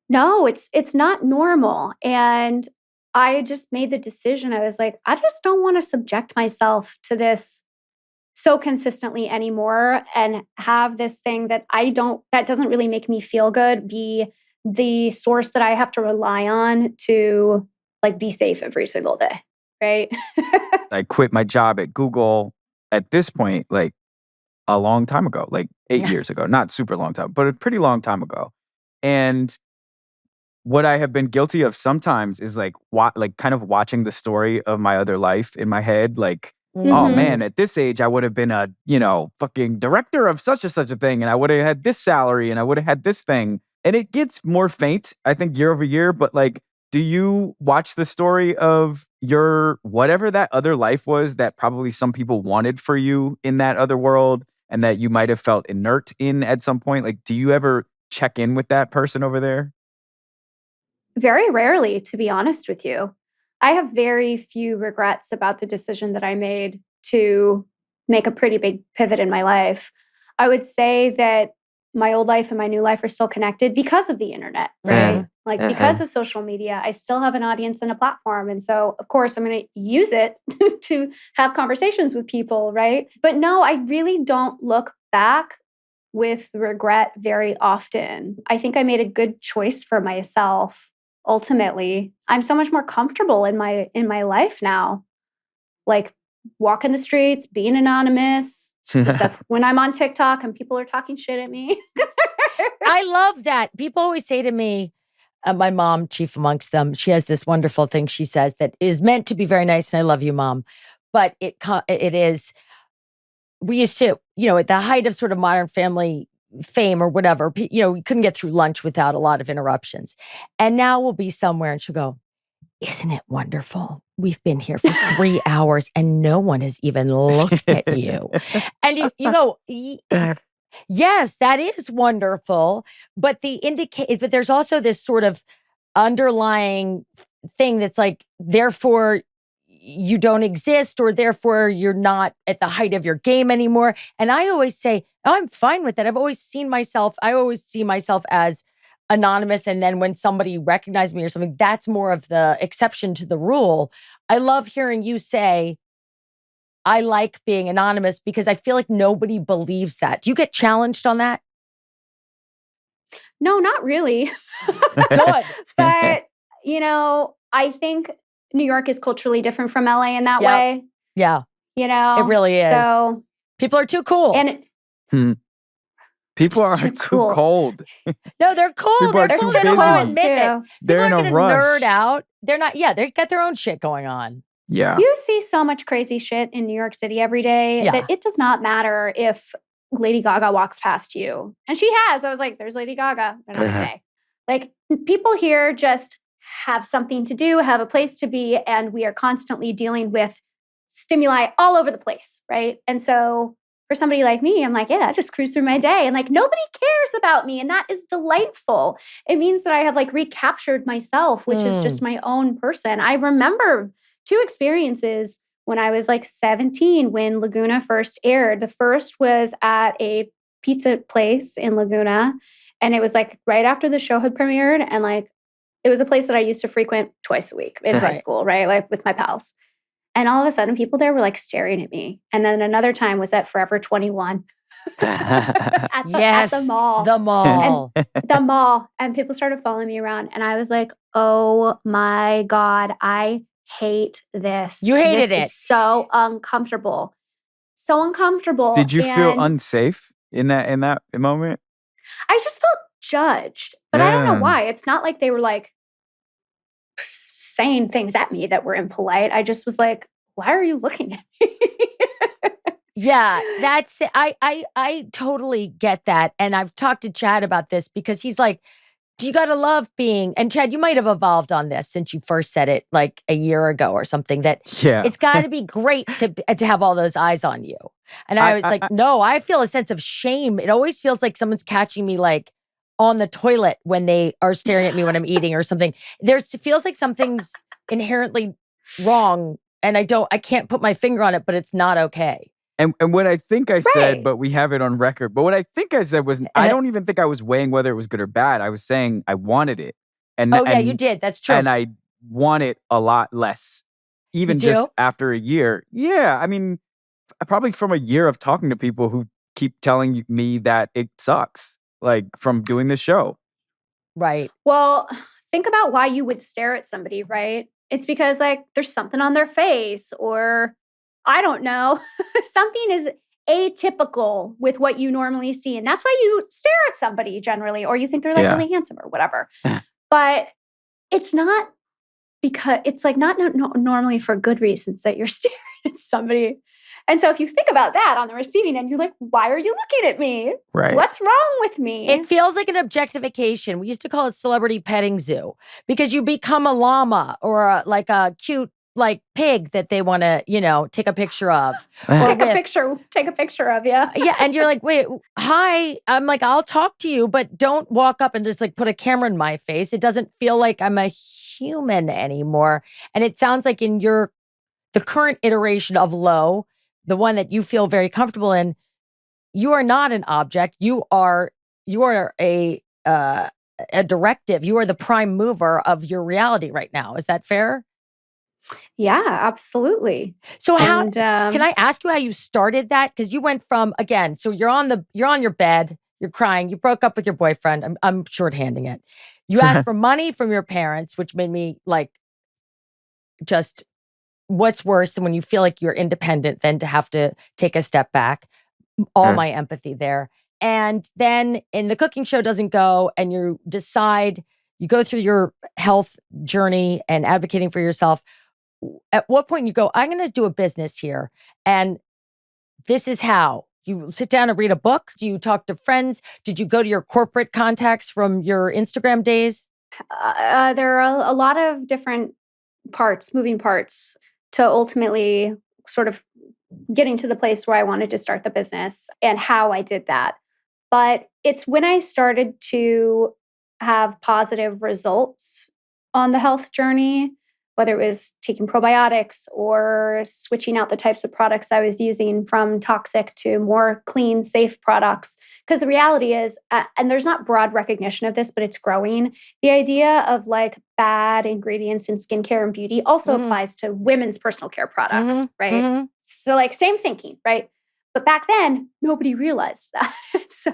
No, it's not normal. And I just made the decision. I was like, I just don't want to subject myself to this so consistently anymore and have this thing that doesn't really make me feel good be the source that I have to rely on to like be safe every single day. Right. I quit my job at Google at this point, like a long time ago, like 8 years ago, not super long time, but a pretty long time ago. And what I have been guilty of sometimes is like kind of watching the story of my other life in my head. Like, oh man, at this age, I would have been a, fucking director of such and such a thing. And I would have had this salary and I would have had this thing. And it gets more faint, I think, year over year. But like, do you watch the story of your whatever that other life was that probably some people wanted for you in that other world and that you might have felt inert in at some point? Like, do you ever check in with that person over there? Very rarely, to be honest with you. I have very few regrets about the decision that I made to make a pretty big pivot in my life. I would say that my old life and my new life are still connected because of the internet, right? Like because of social media, I still have an audience and a platform. And so, of course, I'm going to use it to have conversations with people, right? But no, I really don't look back with regret very often. I think I made a good choice for myself. Ultimately, I'm so much more comfortable in my life now. Like walking the streets, being anonymous, except when I'm on TikTok and people are talking shit at me. I love that. People always say to me, my mom, chief amongst them, she has this wonderful thing she says that is meant to be very nice, and I love you, Mom. But it is, we used to, at the height of sort of Modern Family fame or whatever, we couldn't get through lunch without a lot of interruptions. And now we'll be somewhere and she'll go, isn't it wonderful? We've been here for 3 hours and no one has even looked at you. And you go, yes, that is wonderful. But but there's also this sort of underlying thing that's like, therefore you don't exist, or therefore you're not at the height of your game anymore. And I always say, oh, I'm fine with that. I always see myself as anonymous. And then when somebody recognizes me or something, that's more of the exception to the rule. I love hearing you say, I like being anonymous, because I feel like nobody believes that. Do you get challenged on that? No, not really. Good. But, I think New York is culturally different from LA in that way. Yeah. It really is. So people are too cool. And people are too cold. No, they're cool. People are They're too cool. busy. Admit it. They're in a rush. Nerd out. They're not. Yeah, they got their own shit going on. Yeah. You see so much crazy shit in New York City every day that it does not matter if Lady Gaga walks past you. And she has. I was like, there's Lady Gaga another day. Like, people here just have something to do, have a place to be, and we are constantly dealing with stimuli all over the place, right? And so for somebody like me, I'm like, I just cruise through my day and like nobody cares about me, and that is delightful. It means that I have like recaptured myself, which is just my own person. I remember 2 experiences when I was like 17 when Laguna first aired. The first was at a pizza place in Laguna, and it was like right after the show had premiered, and like it was a place that I used to frequent twice a week in high school, right? Like with my pals. And all of a sudden, people there were like staring at me. And then another time was at Forever 21 at the mall. The mall. And the mall. And people started following me around. And I was like, oh my God, I hate this. You hated it. Is so uncomfortable. So uncomfortable. Did you feel unsafe in that moment? I just felt judged. But I don't know why. It's not like they were like saying things at me that were impolite. I just was like, why are you looking at me? Yeah, that's I totally get that. And I've talked to Chad about this because he's like, you got to love being, and Chad, you might have evolved on this since you first said it like a year ago or something, that it's got to be great to have all those eyes on you. And I was like, no, I feel a sense of shame. It always feels like someone's catching me like on the toilet when they are staring at me when I'm eating or something. It feels like something's inherently wrong, and I can't put my finger on it, but it's not okay. And what I think I said, but we have it on record, but what I think I said was, I don't even think I was weighing whether it was good or bad. I was saying I wanted it. And you did. That's true. And I want it a lot less, even just after a year. Yeah. I mean, probably from a year of talking to people who keep telling me that it sucks, like from doing this show. Right. Well, think about why you would stare at somebody, right? It's because like there's something on their face, or I don't know, something is atypical with what you normally see. And that's why you stare at somebody generally, or you think they're like really handsome or whatever. But it's not because it's like not normally for good reasons that you're staring at somebody. And so if you think about that on the receiving end, you're like, why are you looking at me? Right. What's wrong with me? It feels like an objectification. We used to call it celebrity petting zoo, because you become a llama or like a cute like pig that they want to, take a picture of. Take a picture of, yeah. Yeah, and you're like, wait, hi. I'm like, I'll talk to you, but don't walk up and just like put a camera in my face. It doesn't feel like I'm a human anymore. And it sounds like in the current iteration of Lo, the one that you feel very comfortable in, you are not an object. You are a directive. You are the prime mover of your reality right now. Is that fair? Yeah, absolutely. So can I ask you how you started that? Because you went from, again, so you're on your bed, you're crying, you broke up with your boyfriend. I'm shorthanding it. You asked for money from your parents, which made me like, just what's worse than when you feel like you're independent than to have to take a step back. All my empathy there. And then the cooking show doesn't go, and you decide, you go through your health journey and advocating for yourself. At what point you go, I'm going to do a business here, and this is how? You sit down and read a book? Do you talk to friends? Did you go to your corporate contacts from your Instagram days? There are a lot of different moving parts to ultimately sort of getting to the place where I wanted to start the business and how I did that. But it's when I started to have positive results on the health journey, whether it was taking probiotics or switching out the types of products I was using from toxic to more clean, safe products. Because the reality is, and there's not broad recognition of this, but it's growing, the idea of like bad ingredients in skincare and beauty also applies to women's personal care products, right? So like same thinking, right? But back then, nobody realized that. So,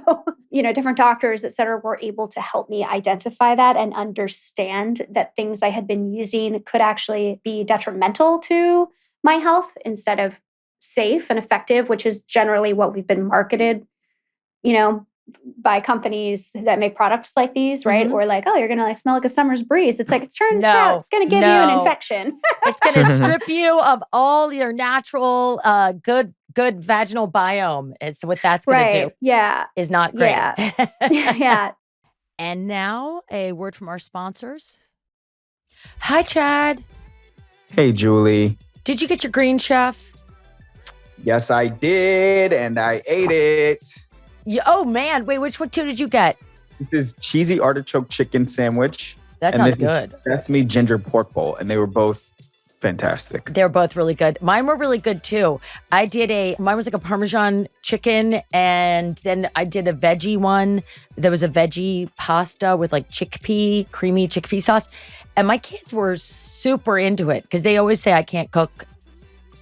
different doctors, et cetera, were able to help me identify that and understand that things I had been using could actually be detrimental to my health instead of safe and effective, which is generally what we've been marketed, by companies that make products like these, right? Or like, oh, you're going to like smell like a summer's breeze. It's like, it turns out it's going to give you an infection. It's going to strip you of all your natural, good vaginal biome. It's what that's going to do. Yeah. Is not great. Yeah. Yeah. And now a word from our sponsors. Hi, Chad. Hey, Julie. Did you get your Green Chef? Yes, I did. And I ate it. Oh, man. Wait, which one too did you get? This is cheesy artichoke chicken sandwich. That sounds good. Sesame ginger pork bowl. And they were both fantastic. They're both really good. Mine were really good too. Mine was like a Parmesan chicken, and then I did a veggie one. There was a veggie pasta with like creamy chickpea sauce. And my kids were super into it because they always say I can't cook,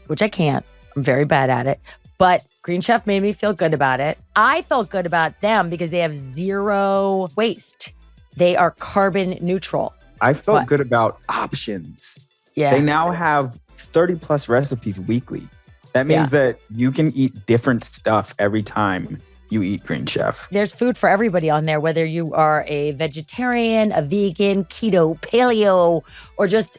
which I can't. I'm very bad at it. But Green Chef made me feel good about it. I felt good about them because they have zero waste. They are carbon neutral. I felt good about options. Yeah. They now have 30 plus recipes weekly. That means that you can eat different stuff every time you eat Green Chef. There's food for everybody on there, whether you are a vegetarian, a vegan, keto, paleo, or just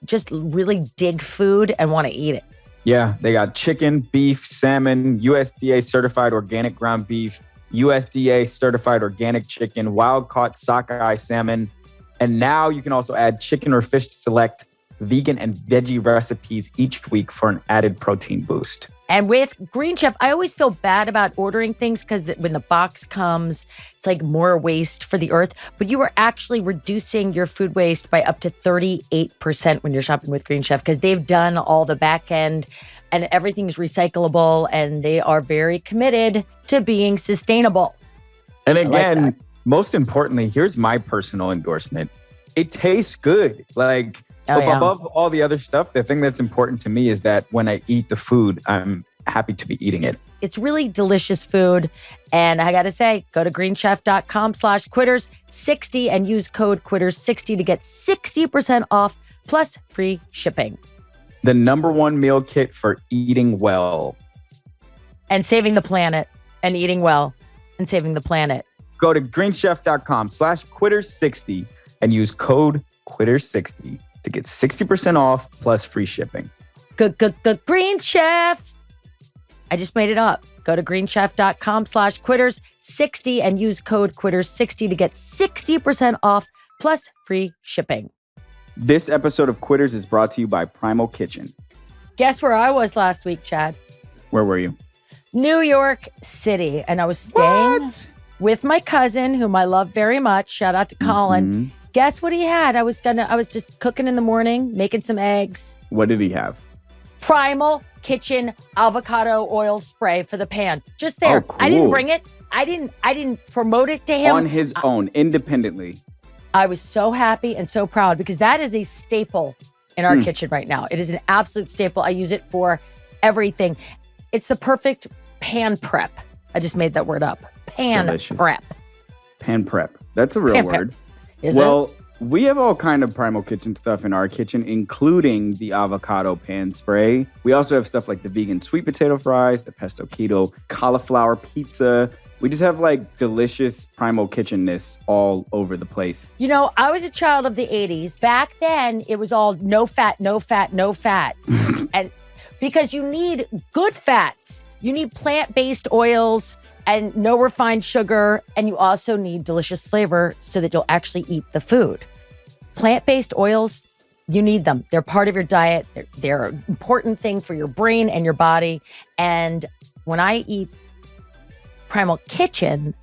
just really dig food and want to eat it. Yeah, they got chicken, beef, salmon, USDA certified organic ground beef, USDA certified organic chicken, wild-caught sockeye salmon. And now you can also add chicken or fish to select vegan and veggie recipes each week for an added protein boost. And with Green Chef, I always feel bad about ordering things because when the box comes, it's like more waste for the earth. But you are actually reducing your food waste by up to 38% when you're shopping with Green Chef because they've done all the back end and everything's recyclable and they are very committed to being sustainable. And again, most importantly, here's my personal endorsement. It tastes good. Like, above all the other stuff, the thing that's important to me is that when I eat the food, I'm happy to be eating it. It's really delicious food. And I got to say, go to greenchef.com/quitters60 and use code quitters60 to get 60% off plus free shipping. The #1 meal kit for eating well. And saving the planet and eating well and saving the planet. Go to greenchef.com/quitters60 and use code quitters60 to get 60% off plus free shipping. Green Chef. I just made it up. Go to greenchef.com/quitters60 and use code quitters60 to get 60% off plus free shipping. This episode of Quitters is brought to you by Primal Kitchen. Guess where I was last week, Chad? Where were you? New York City. And I was staying with my cousin, whom I love very much. Shout out to Colin. Mm-hmm. Guess what he had? I was just cooking in the morning, making some eggs. What did he have? Primal Kitchen avocado oil spray for the pan. Just there. Oh, cool. I didn't bring it. I didn't promote it to him. On his own, independently. I was so happy and so proud because that is a staple in our kitchen right now. It is an absolute staple. I use it for everything. It's the perfect pan prep. I just made that word up. Pan prep. Pan prep. That's a real word. Is it? We have all kind of Primal Kitchen stuff in our kitchen, including the avocado pan spray. We also have stuff like the vegan sweet potato fries, the pesto keto cauliflower pizza. We just have like delicious Primal Kitchenness all over the place. You know, I was a child of the 80s. Back then, it was all no fat, no fat, no fat. And because you need good fats, you need plant-based oils and no refined sugar, and you also need delicious flavor so that you'll actually eat the food. Plant-based oils, you need them. They're part of your diet. They're an important thing for your brain and your body. And when I eat Primal Kitchen,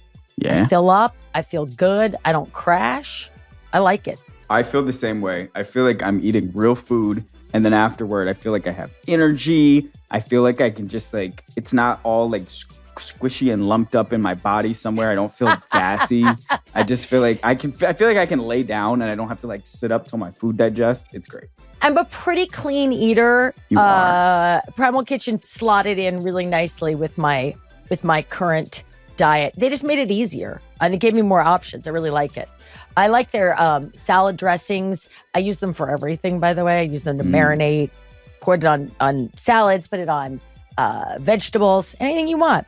I fill up, I feel good, I don't crash. I like it. I feel the same way. I feel like I'm eating real food, and then afterward, I feel like I have energy. I feel like I can just like, it's not all like squishy and lumped up in my body somewhere. I don't feel gassy. I just feel like I feel like I can lay down and I don't have to like sit up till my food digests. It's great. I'm a pretty clean eater. You are. Primal Kitchen slotted in really nicely with my current diet. They just made it easier and it gave me more options. I really like it. I like their salad dressings. I use them for everything, by the way. I use them to marinate, put it on salads, put it on vegetables, anything you want.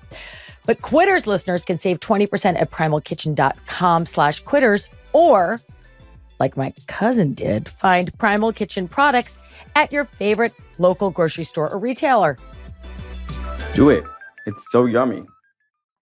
But Quitters listeners can save 20% at primalkitchen.com/quitters, or like my cousin did, find Primal Kitchen products at your favorite local grocery store or retailer. Do it. It's so yummy.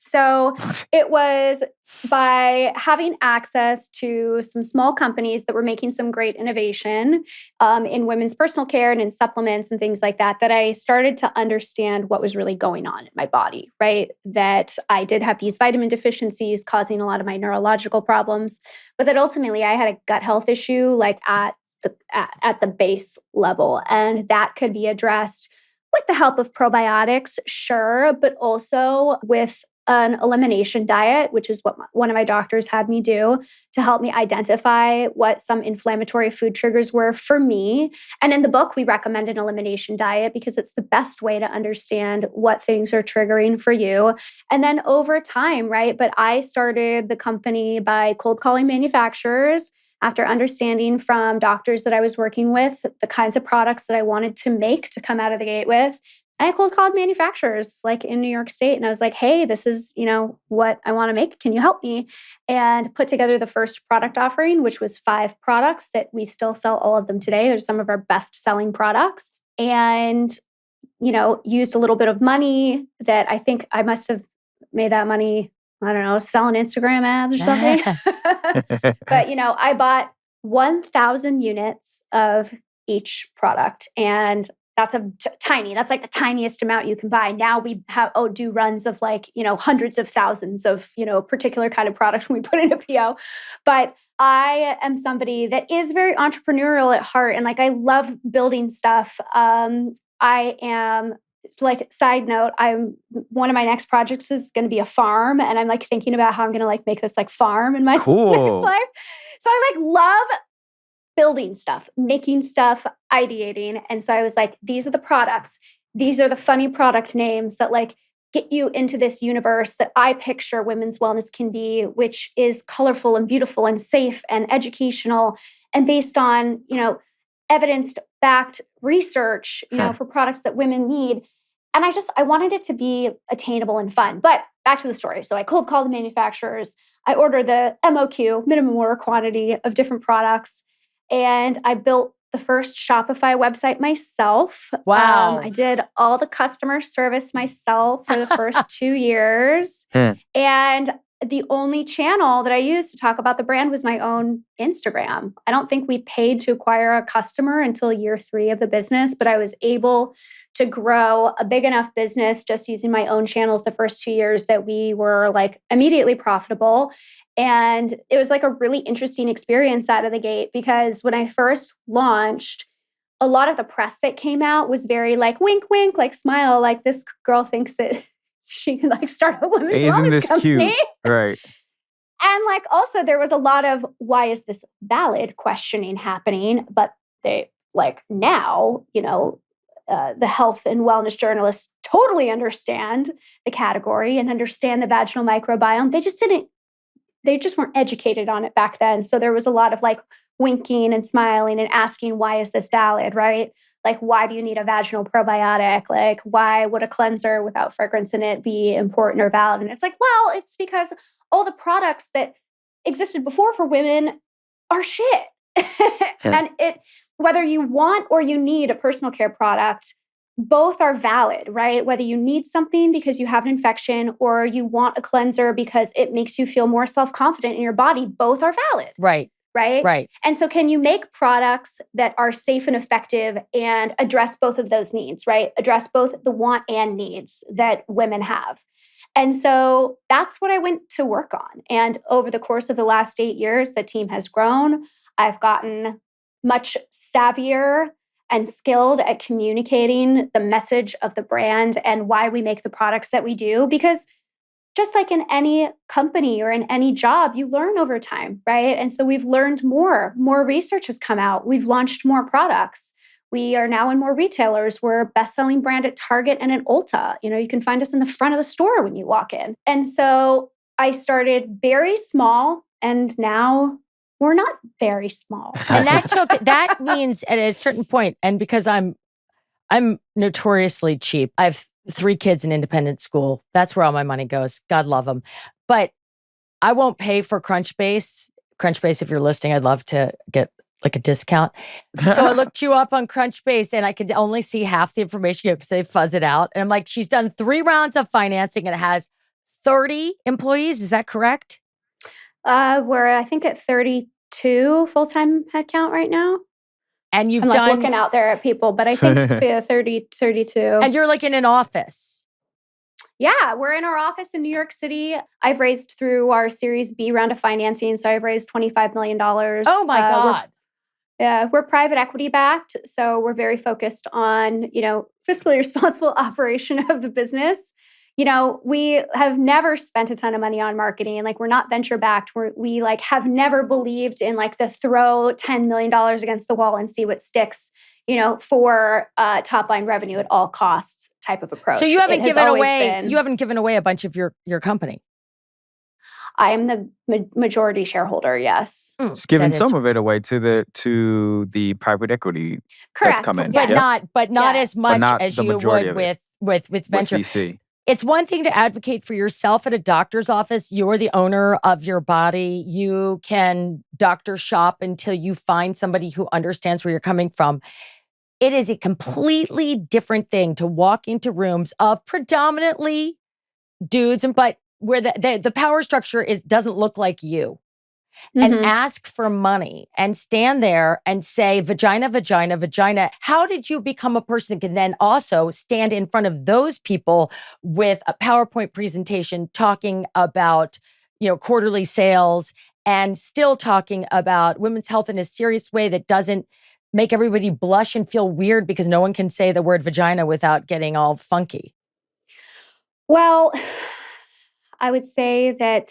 So it was by having access to some small companies that were making some great innovation in women's personal care and in supplements and things like that, that I started to understand what was really going on in my body, right? That I did have these vitamin deficiencies causing a lot of my neurological problems, but that ultimately I had a gut health issue like at the base level. And that could be addressed with the help of probiotics, sure, but also with an elimination diet, which is what one of my doctors had me do to help me identify what some inflammatory food triggers were for me. And in the book, we recommend an elimination diet because it's the best way to understand what things are triggering for you. And then over time, right? But I started the company by cold calling manufacturers after understanding from doctors that I was working with the kinds of products that I wanted to make to come out of the gate with. And I cold called manufacturers like in New York State. And I was like, hey, this is, what I want to make. Can you help me? And put together the first product offering, which was 5 products that we still sell all of them today. They're some of our best selling products. And, used a little bit of money that I think I must have made that money, I don't know, selling Instagram ads or something. But, I bought 1,000 units of each product. And that's tiny. That's like the tiniest amount you can buy. Now we do runs of like, hundreds of thousands of, particular kind of product when we put in a PO. But I am somebody that is very entrepreneurial at heart. And like, I love building stuff. It's like, side note, one of my next projects is going to be a farm. And I'm like thinking about how I'm going to like make this like farm in my next life. So I like love building stuff, making stuff, ideating. And so I was like, these are the products. These are the funny product names that like get you into this universe that I picture women's wellness can be, which is colorful and beautiful and safe and educational and based on, evidence-backed research, for products that women need. And I wanted it to be attainable and fun. But back to the story. So I cold called the manufacturers. I ordered the MOQ, minimum order quantity of different products. And I built the first Shopify website myself. Wow. I did all the customer service myself for the first 2 years. And the only channel that I used to talk about the brand was my own Instagram. I don't think we paid to acquire a customer until year 3 of the business, but I was able to grow a big enough business just using my own channels the first 2 years that we were like immediately profitable. And it was like a really interesting experience out of the gate because when I first launched, a lot of the press that came out was very like wink, wink, like smile, like this girl thinks that she can like start a women's Isn't wellness this company. cute? Right. And like also there was a lot of why is this valid questioning happening? But they like now, the health and wellness journalists totally understand the category and understand the vaginal microbiome. They just weren't educated on it back then. So there was a lot of like winking and smiling and asking, why is this valid, right? Like, why do you need a vaginal probiotic? Like, why would a cleanser without fragrance in it be important or valid? And it's like, well, it's because all the products that existed before for women are shit. And whether you want or you need a personal care product, both are valid, right? Whether you need something because you have an infection or you want a cleanser because it makes you feel more self-confident in your body, both are valid. Right. Right. And so can you make products that are safe and effective and address both of those needs, right? Address both the want and needs that women have. And so that's what I went to work on. And over the course of the last 8 years, the team has grown. I've gotten much savvier and skilled at communicating the message of the brand and why we make the products that we do. Because just like in any company or in any job, you learn over time, right? And so we've learned more. More research has come out. We've launched more products. We are now in more retailers. We're a best-selling brand at Target and at Ulta. You can find us in the front of the store when you walk in. And so I started very small, and now we're not very small. And that means at a certain point, and because I'm notoriously cheap. I have 3 kids in independent school. That's where all my money goes. God love them. But I won't pay for Crunchbase. Crunchbase, if you're listening, I'd love to get like a discount. So I looked you up on Crunchbase and I could only see half the information because they fuzz it out. And I'm like, she's done 3 rounds of financing and it has 30 employees. Is that correct? We're, I think, at 32 full-time headcount right now. And you've I'm done looking out there at people, but I think 30, 32. And you're like in an office. Yeah, we're in our office in New York City. I've raised through our Series B round of financing. So I've raised $25 million. Oh my God. We're private equity backed. So we're very focused on, fiscally responsible operation of the business. We have never spent a ton of money on marketing. Like, we're not venture backed. We have never believed in the throw $10 million against the wall and see what sticks, for top line revenue at all costs type of approach. So you haven't given away a bunch of your company. I am the majority shareholder. Yes. Just giving some of it away to the private equity. Correct. That's coming. Yes. But not as much as you would with venture. VC. It's one thing to advocate for yourself at a doctor's office. You're the owner of your body. You can doctor shop until you find somebody who understands where you're coming from. It is a completely different thing to walk into rooms of predominantly dudes, but where the power structure doesn't look like you. And Mhm. ask for money and stand there and say, vagina, vagina, vagina. How did you become a person that can then also stand in front of those people with a PowerPoint presentation talking about, quarterly sales and still talking about women's health in a serious way that doesn't make everybody blush and feel weird because no one can say the word vagina without getting all funky? Well, I would say that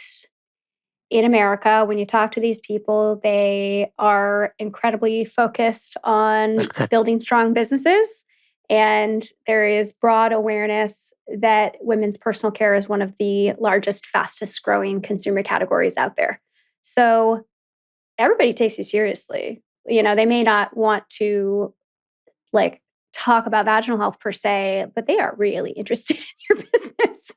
in America, when you talk to these people, they are incredibly focused on building strong businesses. And there is broad awareness that women's personal care is one of the largest, fastest growing consumer categories out there. So everybody takes you seriously. They may not want to like talk about vaginal health per se, but they are really interested in your business.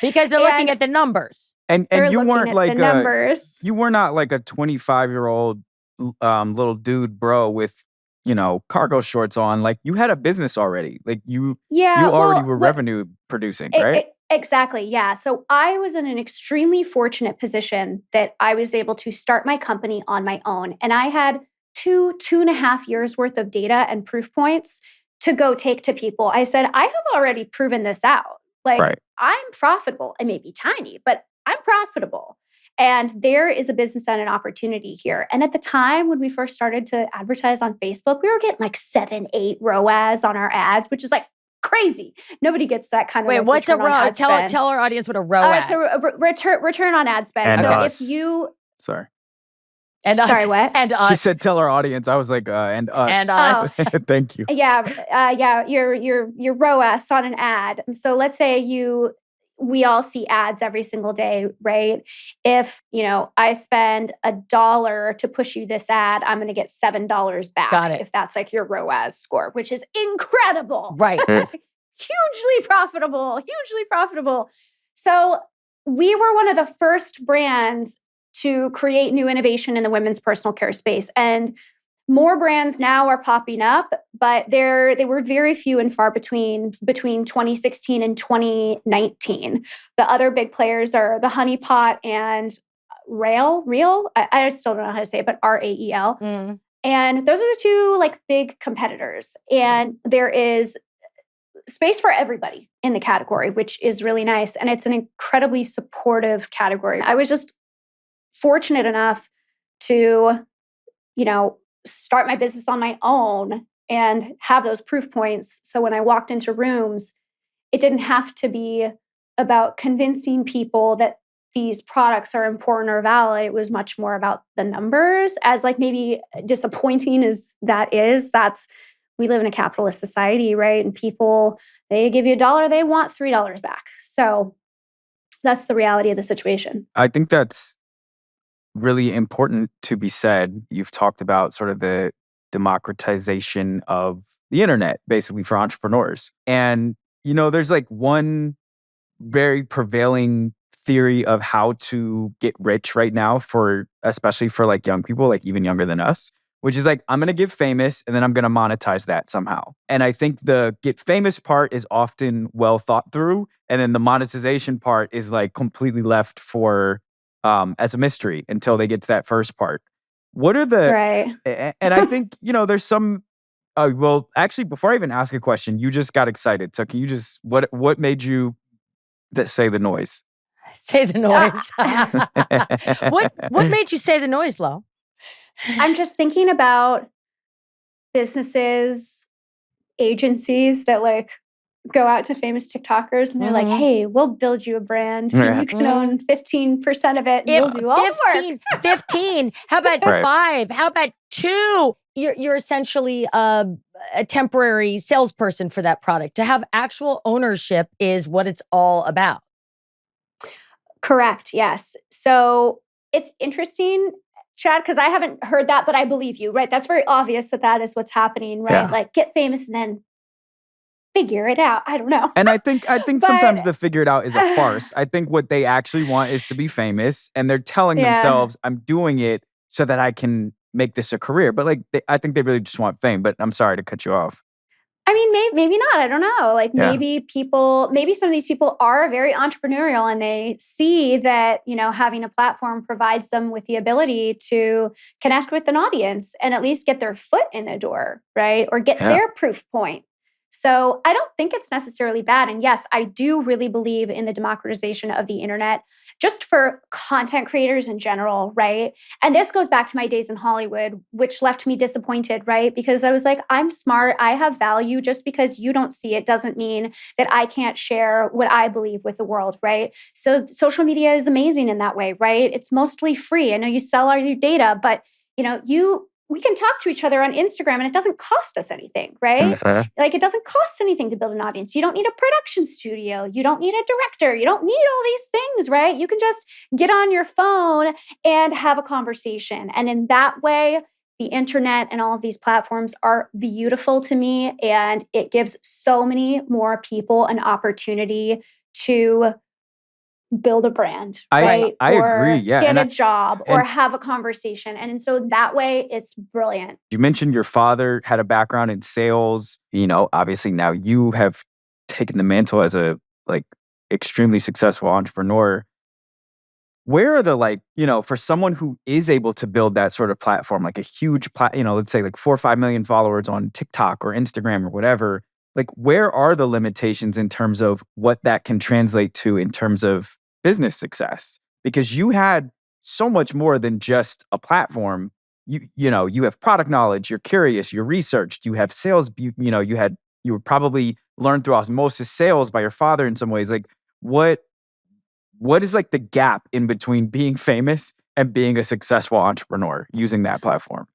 Because they're looking at the numbers. And They're you looking weren't at like the numbers. you were not like a 25-year-old little dude bro with, cargo shorts on. Like you had a business already. Like you already were revenue producing, right? Exactly. Yeah. So I was in an extremely fortunate position that I was able to start my company on my own. And I had 2.5 years worth of data and proof points to go take to people. I said, I have already proven this out. Like Right. I'm profitable. It may be tiny, but I'm profitable. And there is a business and an opportunity here. And at the time when we first started to advertise on Facebook, we were getting like 7-8 ROAS on our ads, which is like crazy. Nobody gets that kind of Wait, what's a ROAS? Tell our audience what a ROAS. It's a return on ad spend. And so us. if you Sorry. And us. Sorry, what? And us. She said, "Tell our audience." I was like, "And us." And us. Thank you. Yeah, your ROAS on an ad. So let's say we all see ads every single day, right? If, I spend $1 to push you this ad, I'm going to get $7 back. Got it. If that's like your ROAS score, which is incredible. Right. Hugely profitable. So we were one of the first brands to create new innovation in the women's personal care space. And more brands now are popping up, but they were very few and far between 2016 and 2019. The other big players are the Honey Pot and Real. I still don't know how to say it, but RAEL. Mm. And those are the two like big competitors. And there is space for everybody in the category, which is really nice. And it's an incredibly supportive category. I was just fortunate enough to, start my business on my own and have those proof points. So when I walked into rooms, it didn't have to be about convincing people that these products are important or valid. It was much more about the numbers. As like maybe disappointing as that is, we live in a capitalist society, right? And people, they give you $1, they want $3 back. So that's the reality of the situation. I think that's really important to be said. You've talked about sort of the democratization of the internet, basically for entrepreneurs. And, there's like one very prevailing theory of how to get rich right now especially for like young people, like even younger than us, which is like, I'm going to get famous and then I'm going to monetize that somehow. And I think the get famous part is often well thought through. And then the monetization part is like completely left for as a mystery until they get to that first part. What are the, right? And I think, there's some, well, actually, before I even ask a question, you just got excited. So can you just, what made you say the noise? Say the noise. What made you say the noise, Lo? I'm just thinking about businesses, agencies that like go out to famous TikTokers and they're like, hey, we'll build you a brand. You can own 15% of it and we'll do all the work. 15. How about 5? How about 2? You're essentially a temporary salesperson for that product. To have actual ownership is what it's all about. Correct. Yes. So it's interesting, Chad, because I haven't heard that, but I believe you, right? That's very obvious that is what's happening, right? Yeah. Like get famous and then figure it out. I don't know. And I think But sometimes the figure it out is a farce. I think what they actually want is to be famous, and they're telling yeah. themselves, "I'm doing it so that I can make this a career." But like, I think they really just want fame. But I'm sorry to cut you off. I mean, maybe not. I don't know. Like Yeah. maybe some of these people are very entrepreneurial and they see that, having a platform provides them with the ability to connect with an audience and at least get their foot in the door, right? Or get Yeah. their proof point. So I don't think it's necessarily bad. And yes, I do really believe in the democratization of the internet just for content creators in general, right? And this goes back to my days in Hollywood, which left me disappointed, right? Because I was like, I'm smart, I have value. Just because you don't see it doesn't mean that I can't share what I believe with the world, right? So social media is amazing in that way, right? It's mostly free. I know you sell all your data, but we can talk to each other on Instagram and it doesn't cost us anything, right? Like it doesn't cost anything to build an audience. You don't need a production studio. You don't need a director. You don't need all these things, right? You can just get on your phone and have a conversation. And in that way, the internet and all of these platforms are beautiful to me. And it gives so many more people an opportunity to build a brand, right? I or agree. Yeah. get And a job or and have a conversation. And so that way it's brilliant. you mentioned your father had a background in sales. Obviously now you have taken the mantle as a like extremely successful entrepreneur. Where are the for someone who is able to build that sort of platform, like a huge let's say like 4 or 5 million followers on TikTok or Instagram or whatever, like where are the limitations in terms of what that can translate to in terms of business success? Because you had so much more than just a platform. You have product knowledge, you're curious, you're researched, you have sales, you were probably learned through osmosis sales by your father in some ways. Like what is like the gap in between being famous and being a successful entrepreneur using that platform?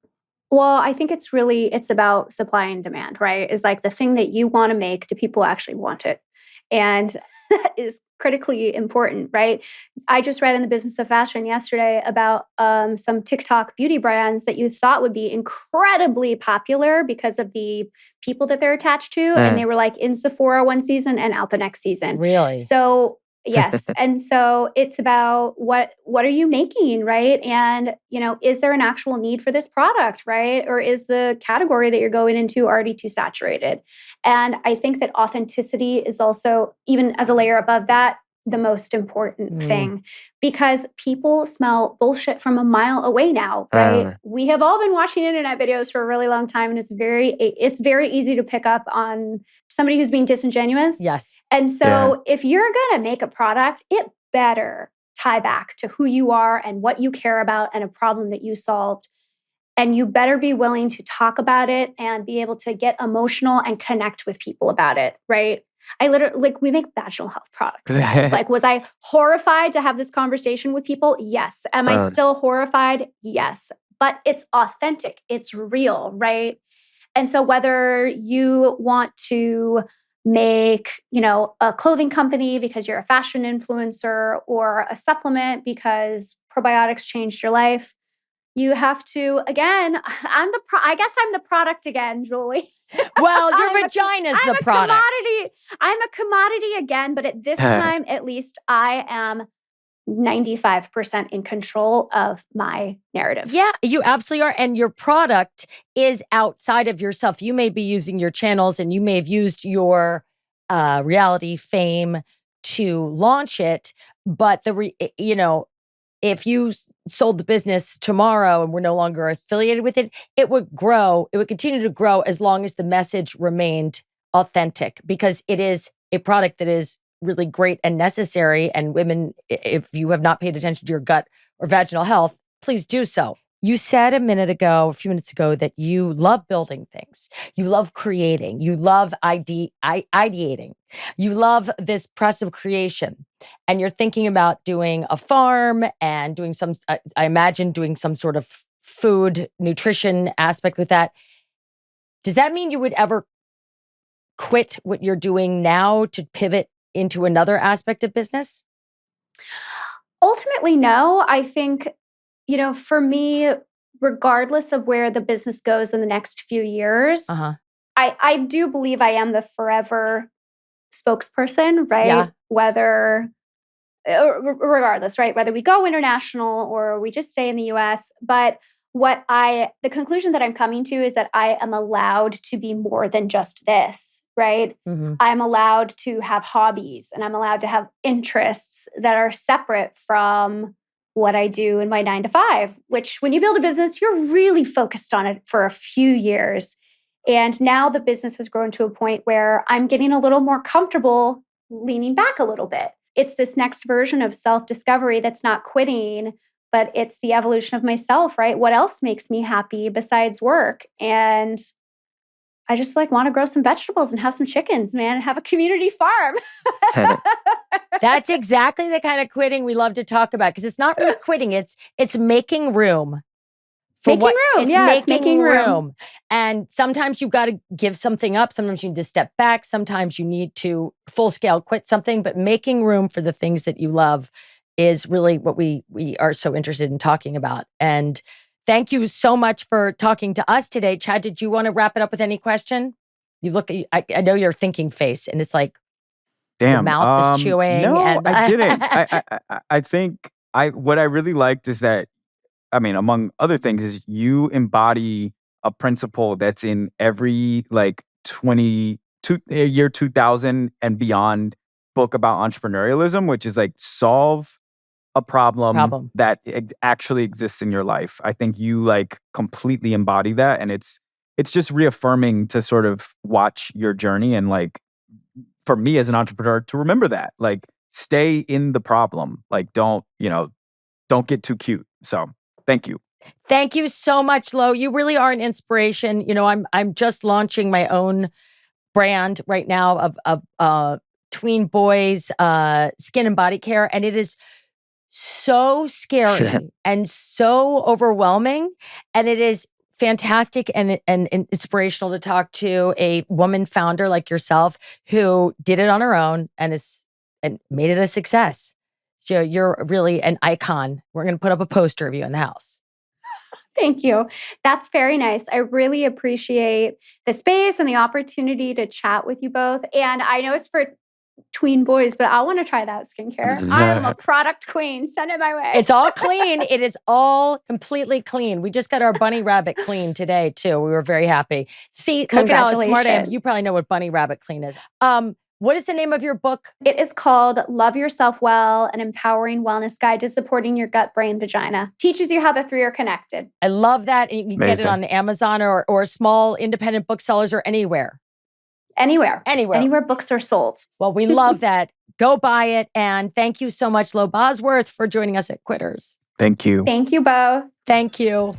Well, I think it's about supply and demand, right? Is like the thing that you want to make, do people actually want it? And that is critically important, right? I just read in the Business of Fashion yesterday about some TikTok beauty brands that you thought would be incredibly popular because of the people that they're attached to. And they were like in Sephora one season and out the next season. Really? So yes. And so it's about what are you making, right? And, is there an actual need for this product, right? Or is the category that you're going into already too saturated? And I think that authenticity is also, even as a layer above that, the most important thing, because people smell bullshit from a mile away now, right? We have all been watching internet videos for a really long time, and it's very easy to pick up on somebody who's being disingenuous. Yes. And so if you're going to make a product, it better tie back to who you are and what you care about and a problem that you solved. And you better be willing to talk about it and be able to get emotional and connect with people about it, right? I literally, we make vaginal health products, guys. Was I horrified to have this conversation with people? Yes. Am I still horrified? Yes. But it's authentic. It's real, right? And so whether you want to make, a clothing company because you're a fashion influencer or a supplement because probiotics changed your life, you have to, again, I guess I'm the product again, Julie. Well, your vagina's the product. I'm a commodity again, but at this time, at least I am 95% in control of my narrative. Yeah, you absolutely are. And your product is outside of yourself. You may be using your channels and you may have used your reality fame to launch it, but if you sold the business tomorrow and we're no longer affiliated with it, it would grow. It would continue to grow as long as the message remained authentic, because it is a product that is really great and necessary. And women, if you have not paid attention to your gut or vaginal health, please do so. You said a few minutes ago, that you love building things. You love creating. You love ideating. You love this press of creation. And you're thinking about doing a farm and doing I imagine doing some sort of food nutrition aspect with that. Does that mean you would ever quit what you're doing now to pivot into another aspect of business? Ultimately, no. I think, for me, regardless of where the business goes in the next few years, I do believe I am the forever spokesperson, right? Yeah. Whether, regardless, right? Whether we go international or we just stay in the US. But the conclusion that I'm coming to is that I am allowed to be more than just this, right? Mhm. I'm allowed to have hobbies and I'm allowed to have interests that are separate from what I do in my 9 to 5, which when you build a business, you're really focused on it for a few years. And now the business has grown to a point where I'm getting a little more comfortable leaning back a little bit. It's this next version of self-discovery that's not quitting, but it's the evolution of myself, right? What else makes me happy besides work? And I just want to grow some vegetables and have some chickens, man, and have a community farm. That's exactly the kind of quitting we love to talk about, because it's not really quitting. It's making room. It's making room. And sometimes you've got to give something up. Sometimes you need to step back. Sometimes you need to full scale quit something. But making room for the things that you love is really what we are so interested in talking about. And thank you so much for talking to us today. Chad, did you want to wrap it up with any question? You look, I know your thinking face, and it's like, Damn. your mouth is chewing. No, and I didn't. I think what I really liked is that, I mean, among other things, is you embody a principle that's in every year 2000 and beyond book about entrepreneurialism, which is solve a problem that actually exists in your life. I think you completely embody that, and it's just reaffirming to sort of watch your journey, and for me as an entrepreneur to remember that, stay in the problem, don't get too cute. So thank you. Thank you so much, Lo. You really are an inspiration. I'm just launching my own brand right now of tween boys skin and body care, and it is so scary and so overwhelming, and it is fantastic and inspirational to talk to a woman founder like yourself who did it on her own and made it a success. So you're really an icon. We're going to put up a poster of you in the house. Thank you. That's very nice. I really appreciate the space and the opportunity to chat with you both. And I know it's for tween boys, but I want to try that skincare. I am a product queen. Send it my way. It's all clean. It is all completely clean. We just got our bunny rabbit clean today, too. We were very happy. See, look at how smart I am. You probably know what bunny rabbit clean is. What is the name of your book? It is called Love Yourself Well, an empowering wellness guide to supporting your gut, brain, vagina. Teaches you how the three are connected. I love that. And you can get it on Amazon or small independent booksellers or anywhere. Anywhere books are sold. Well, we love that. Go buy it. And thank you so much, Lo Bosworth, for joining us at Quitters. Thank you. Thank you both. Thank you.